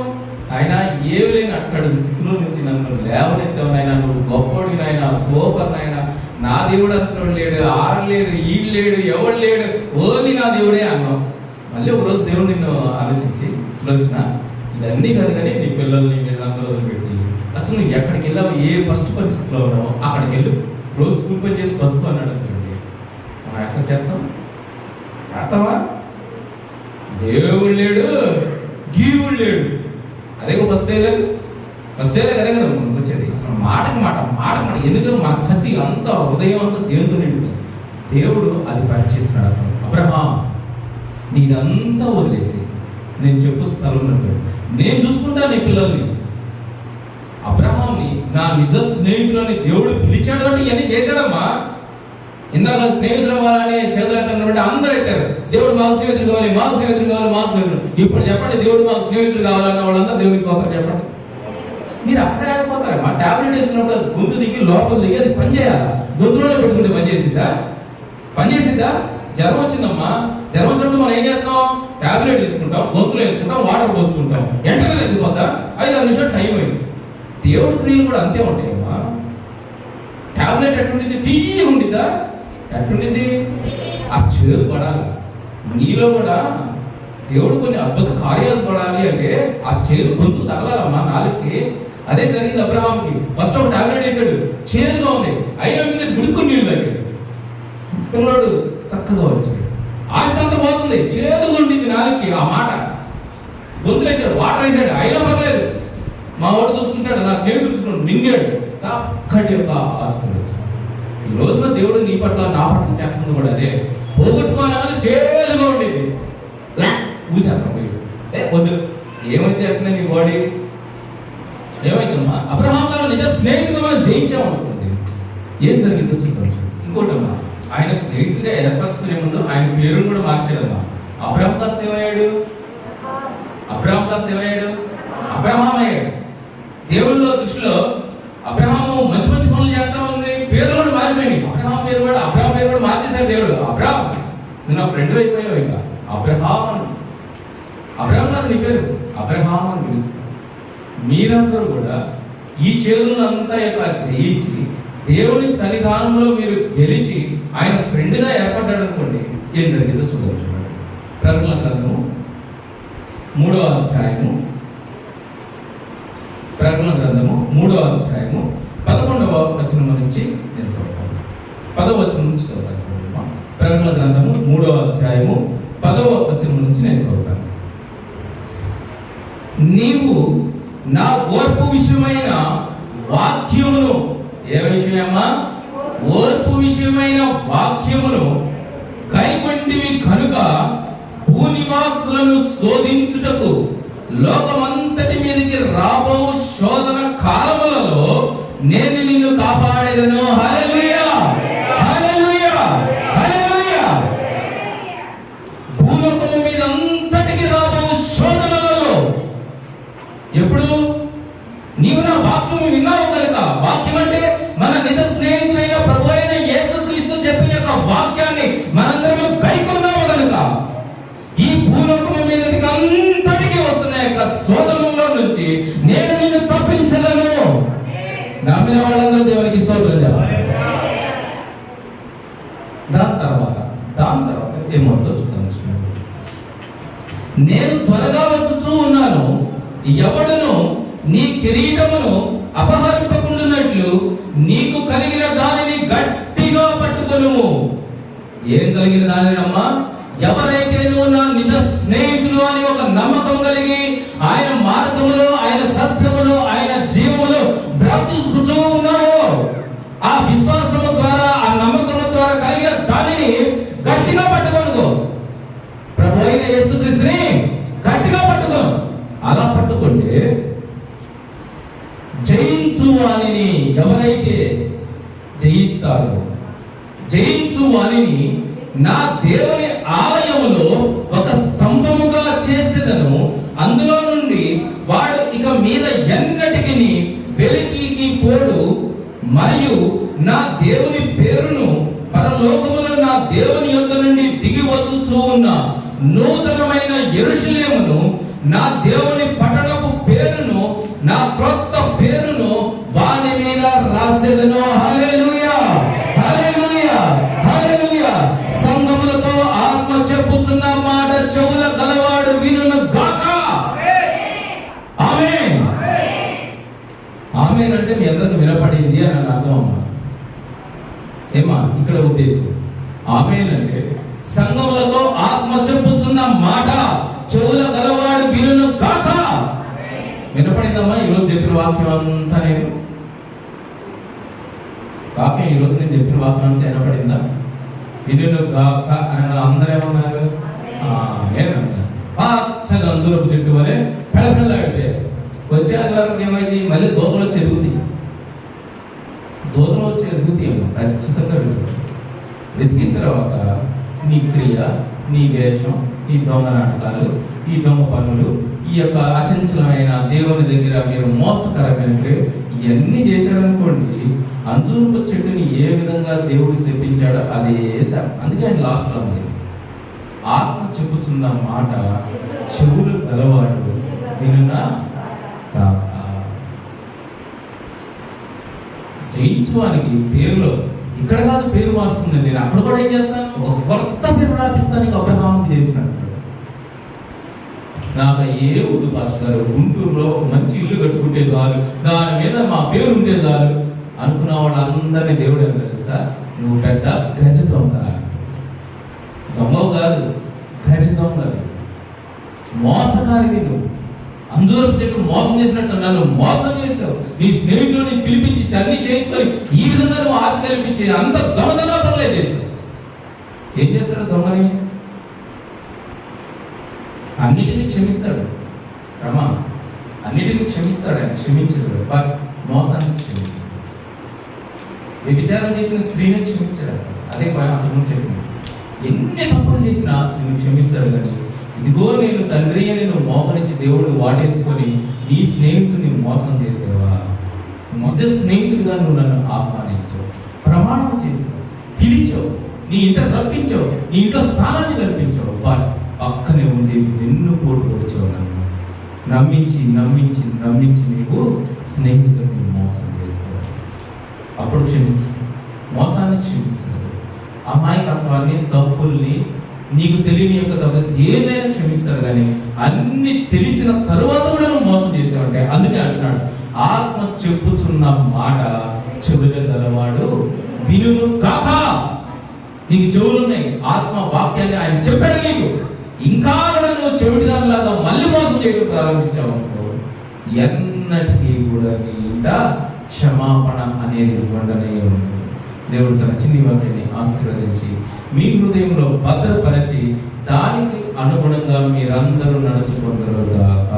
ఆయన ఏమి లేని అట్టడు స్థితిలో నుంచి నన్ను లేవనెత్తావు నాయన, నువ్వు గొప్పడు నాయన, సూపర్ నాయన, నా దేవుడు అంటున్నాడు లేడు, ఆడలేడు, ఈడు లేడు, ఎవడు లేడు, ఓన్లీ నా దేవుడే అన్నావు. మళ్ళీ ఒకరోజు దేవుడు నిన్ను ఆలోచించి, సులోచన ఇదన్నీ కాదు కానీ నీ పిల్లల్ని వీళ్ళందరూ పెట్టి అసలు నువ్వు ఎక్కడికి వెళ్ళావు, ఏ ఫస్ట్ పరిస్థితిలో ఉన్నావు అక్కడికి వెళ్ళు, రోజు కూలి పని చేసి బతుకు అన్నాడు అనుకోండి. మనం యాక్సెప్ట్ చేస్తావా? దేవుడు లేడు, గీవుడు లేడు, అదే ఫస్ట్ డే అదే కదా వచ్చేది. అసలు మాటకి మాట ఎందుకంటే మన కసి అంత హృదయం అంతా దేవునితో నిండి దేవుడు అది పరీక్షిస్తున్నాడు. అతను అబ్రహాం నీదంతా వదిలేసి నేను చెప్పు స్థలంలో నేను చూసుకుంటాను నీ పిల్లల్ని. అబ్రహాంని నా నిజ స్నేహితులని దేవుడు పిలిచాడు అంటే ఇవన్నీ చేశాడమ్మా. ఇందాక స్నేహితులు వాళ్ళని చేతులు అందరూ ఎత్తారు. దేవుడు మాకు స్నేహితులు కావాలి, మాకు స్నేహితులు కావాలి, మాకు స్నేహితులు. ఇప్పుడు చెప్పండి, దేవుడు మాకు స్నేహితులు కావాలన్న వాళ్ళంతా దేవుడికి స్తోత్రం చెప్పండి. మీరు అక్కడే ఆగిపోతారమ్మా. టాబ్లెట్ వేసుకున్నప్పుడు అది గొంతు దిగి లోపల దిగి అది పని చేయాలి. గొంతులో పెట్టుకుంటే పని చేసిద్దా? జ్వరం వచ్చిందమ్మా, జ్వరం వచ్చినప్పుడు మనం ఏం చేస్తాం? టాబ్లెట్ తీసుకుంటాం, గొంతులో వేసుకుంటాం, వాటర్ పోసుకుంటాం, వెంటనే తగ్గిపోద్దా? 5-6 నిమిషాలు టైం అయింది. దేవుడి క్రియలు కూడా అంతే ఉంటాయమ్మా. టాబ్లెట్ ఎట్లుండింది? తీయ ఉండిద్దా? ఎట్లుండింది? ఆ చేదు పడాలి. నీలో కూడా దేవుడు కొన్ని అద్భుత కార్యాలు పడాలి అంటే ఆ చేదు గొంతు తగలాలమ్మా నాలుగుకి. అదే జరిగింది అబ్రహాంకి. ఫస్ట్ ఒక టాబ్లెట్ వేసాడు, చేదుగా ఉంది, అయినా మీద గుడుక్కుని నీళ్ళు తాగాడు. పిల్లడు చక్కగా వచ్చాడు. ఆస్తి అంతా పోతుంది, చేదుగా ఉండింది నాలుగుకి. ఆ మాట గొంతులు వేసాడు, వాటర్ వేసాడు, అయినా పర్లేదు. మా వాడు చూసుకుంటాడు, నా స్నేహితుడు చూసుకుంటాడు, మింగాడు. చక్కటి యొక్క ఆస్తి వచ్చాడు. ఈ రోజున దేవుడు నీ పట్ల నా పట్ల చేస్తుంది కూడా అదే. పోగొట్టుకోవాలి, చేదుగా ఉండేది ఊసాను వద్దు. ఏమైతే అంటే నీ బాడీ ఏమైందమ్మా? అబ్రహాం గారు నిజ స్నేహితుడు మనం జయించామనుకోండి, ఏం జరిగిందో చూద్దాం. ఇంకోటమ్మా, ఆయన స్నేహితుడిగా ఏర్పరచుకునే ముందు ఆయన పేరును కూడా మార్చాడమ్మా. అబ్రహాం కాస్త ఏమయ్యాడు? అబ్రహాం అయ్యాడు. దేవుళ్ళ దృష్టిలో అబ్రహాము మంచి మంచి పనులు చేస్తా ఉంది, పేరు కూడా మారిపోయింది. అబ్రహాం పేరు కూడా మార్చేశాడు దేవుడు. అబ్రహాం, నువ్వు నా ఫ్రెండ్ అయిపోయావు. ఇంకా అబ్రహాం గారు నీ పేరు అబ్రహాం అని పిలుస్తారు. మీరందరూ కూడా ఈ చేతులంతా యొక్క జయించి దేవుని సన్నిధానంలో మీరు గెలిచి ఆయన ఫ్రెండ్గా ఏర్పడ్డాడు అనుకోండి, ఏం జరిగిందో చూడవచ్చు. ప్రకటన గ్రంథము 3వ అధ్యాయము 11వ వచనం నుంచి నేను చదువుతాను. 10వ వచనం నుంచి చదువుతాను. చూడమ్మా, ప్రకటన గ్రంథము 3వ అధ్యాయము 10వ వచనం నుంచి నేను చదువుతాను. నీవు నా ఓర్పు విషయమైన వాక్యమును, ఏ విషయమా? ఓర్పు విషయమైన వాక్యమును కైకొంటివి కనుక భూనివాసులను శోధించుటకు లోకమంతటి మీదకి రాబో శోధన కాలములలో నేను నిన్ను కాపాడేదను. హల్లెలూయా, హల్లెలూయా, హల్లెలూయా. భూలోకము మీద అంతటికి రాబో శోధనలలో ఎప్పుడు నీవు నా వాక్యము విన్నావు కనుక, వాక్యం అంటే మన నిజ స్నేహితులైన ప్రభు అయిన యేసుక్రీస్తు చెప్పిన యొక్క వాక్యాన్ని మనందరం కైకొన్నాము కనుక ఈ భూలోకము మీదకి అంతటికి వస్తున్న యొక్క శోధనలో నుంచి నేను నిన్ను తప్పించలను. నమ్మిన వాళ్ళందరూ దేవునికి స్తోత్రం చెప్పాలి. దాని తర్వాత ఏమవుతుందో చూద్దాం. నేను త్వరగా వచ్చుచూ ఉన్నాను, ఎవడును నీ కిరీటమును అపహరింపకుండునట్లు నీకు కలిగిన దానిని గట్టిగా పట్టుకొనుము. ఏం కలిగిన దానిని అమ్మా? ఎవరైతే నువ్వు నా నిజ స్నేహితులు అని ఒక నమ్మకం కలిగి ఆయన మార్గములో, ఆయన సత్యములో, ఆయన జీవములో బ్రతుకుతూ ఉన్నావో, ఆ విశ్వాసము ద్వారా, ఆ నమ్మకం ద్వారా కలిగిన దానిని గట్టిగా పట్టుకోనుకో. ప్రభు అయిన యేసుక్రీస్తుని గట్టిగా పట్టుకో. అలా పట్టుకుంటే జయించు వానిని, ఎవరైతే జయిస్తారో, జయించు వానిని నా దేవుని ఆలయములో ఒక స్తంభముగా చేసేదను, అందులో నుండి వాడు ఇక మీద ఎన్నటికి వెలికి పోడు, మరియు నా దేవుని పేరును పరలోకములో నా దేవుని యొద్ద నుండి దిగి వచ్చుచూ ఉన్న నూతనమైన యెరూషలేమును, నా దేవుని పట్టణపు పేరును, నా క్రొత్త పేరును వాని మీద రాసేదను. హల్లెలూయా, హల్లెలూయా, హల్లెలూయా. సంఘములతో ఆత్మ చెప్పుచున్న మాట చెవుల గలవాడు వినును గాక. ఆమేన్. ఆమేన్ అంటే మీ అందరికి వినపడింది అని అర్థం అమ్మా. ఏమా ఇక్కడ ఉద్దేశం? ఆమేన్ అంటే సంఘములతో ఆత్మ చెప్పుచున్న మాట చెవుల గలవాడు వినును గాక. వినపడిందమ్మా ఈరోజు చెప్పిన వాక్యం అంతా? నేను వాక్యం ఈరోజు నేను చెప్పిన వాక్యం అంతా వినపడిందా? వినును గాక అని అందరూ ఏమన్నారు? ఏమన్నారు? పచ్చగా అందురపు చెట్టు వలె పెడపెళ్ళాడిపోయారు. వచ్చే ఆదివారం ఏమైంది? మళ్ళీ దోతలు వచ్చి ఎదుగుతాయి. ఖచ్చితంగా వెతికిన తర్వాత నీ క్రియ, నీ వేషం, ఈ దొంగ నాటకాలు, ఈ దొంగ పనులు, ఈ యొక్క అచంచలమైన దేవుని దగ్గర మీరు మోసకరమైన ఇవన్నీ చేశారనుకోండి, అంజూరపు చెట్టుని ఏ విధంగా దేవుడు శపించాడో అదే శాపం. అందుకే ఆయన లాస్ట్లో ఉంది, ఆత్మ చెప్పుచున్న మాట చెవులు గలవాడు వినునా కాక. జయించువానికి పేరులో ఇక్కడ కాదు పేరు మారుస్తుంది, నేను అక్కడ కూడా ఏం చేస్తాను, ఒక కొత్త పేరు రాపిస్తాను అబ్రహాముకి చేసినట్టు. నాకు ఏ వద్దు పాస్టర్ గారు, గుంటూరులో ఒక మంచి ఇల్లు కట్టుకుంటే చాలు, దాని మీద మా పేరు ఉంటే చాలు అనుకున్న వాళ్ళందరినీ దేవుడు ఏం తెలుసా, నువ్వు పెద్ద గజ దొంగ. దొంగవు కాదు, గజ దొంగ, మోసకారివి నువ్వు. అంజూరపు చెట్టు మోసం చేసినట్టు నన్ను మోసం చేసావు. నీ స్నేహితులని పిలిపించి చల్లి చేయించుకొని ఈ విధంగా నువ్వు ఆశ కల్పించి అంత దొంగతనా పనులే చేసావు. ఏం చేస్తాడు దొంగని? అన్నిటినీ క్షమిస్తాడు రమా, అన్నిటినీ క్షమిస్తాడు ఆయన, క్షమించడు. బట్ మోసాన్ని క్షమించాడు. వ్యభిచారం చేసిన స్త్రీని క్షమించాడు. అదే అంతకుముందు చెప్పింది, ఎన్ని తప్పులు చేసినా నేను క్షమిస్తాడు. కానీ ఇదిగో నేను తండ్రి అని నువ్వు మోకరించి దేవుడు వాడేసుకొని నీ స్నేహితుడిని మోసం చేసేవా, మధ్య స్నేహితుడిగా నువ్వు నన్ను ఆహ్వానించావు, ప్రమాణం చేసావు, పిలిచావు, నీ ఇంట రప్పించావు, నీ ఇంట్లో స్థానాన్ని కల్పించావు. బట్ పక్కనే ఉండి వెన్నుపోటు పొడిచావు. నన్ను నమ్మించి నమ్మించి నమ్మించి నీవు స్నేహితుడిని మోసం చేశావు. అప్పుడు క్షమించు, మోసాన్ని క్షమించలేదు. అమాయకత్వాన్ని, తప్పుల్ని, నీకు తెలియని యొక్క తప్పు దేన్నైనా క్షమిస్తాడు. కానీ అన్ని తెలిసిన తరువాత కూడా నువ్వు మోసం చేసావంటే, అందుకే అంటున్నాడు, ఆత్మ చెప్పుచున్న మాట చెవులు గలవాడు వినును కాక. నీకు చెవులు ఉన్నాయి, ఆత్మ వాక్యాన్ని ఆయన చెప్పాడు నీకు, ఇంకా కూడా నువ్వు చెవిటిదానిలాగా మళ్ళీ మోసం చేయడం ప్రారంభించావు అనుకో, ఎన్నటికీ కూడా నీ ఇంట క్షమాపణ అనేది ఉండనే ఉంటుంది. దేవుడు తన చిన్ని వాక్యాన్ని ఆశీర్వదించి మీ హృదయంలో భద్రపరిచి దానికి అనుగుణంగా మీరందరూ నడుచుకుంటారు గాక.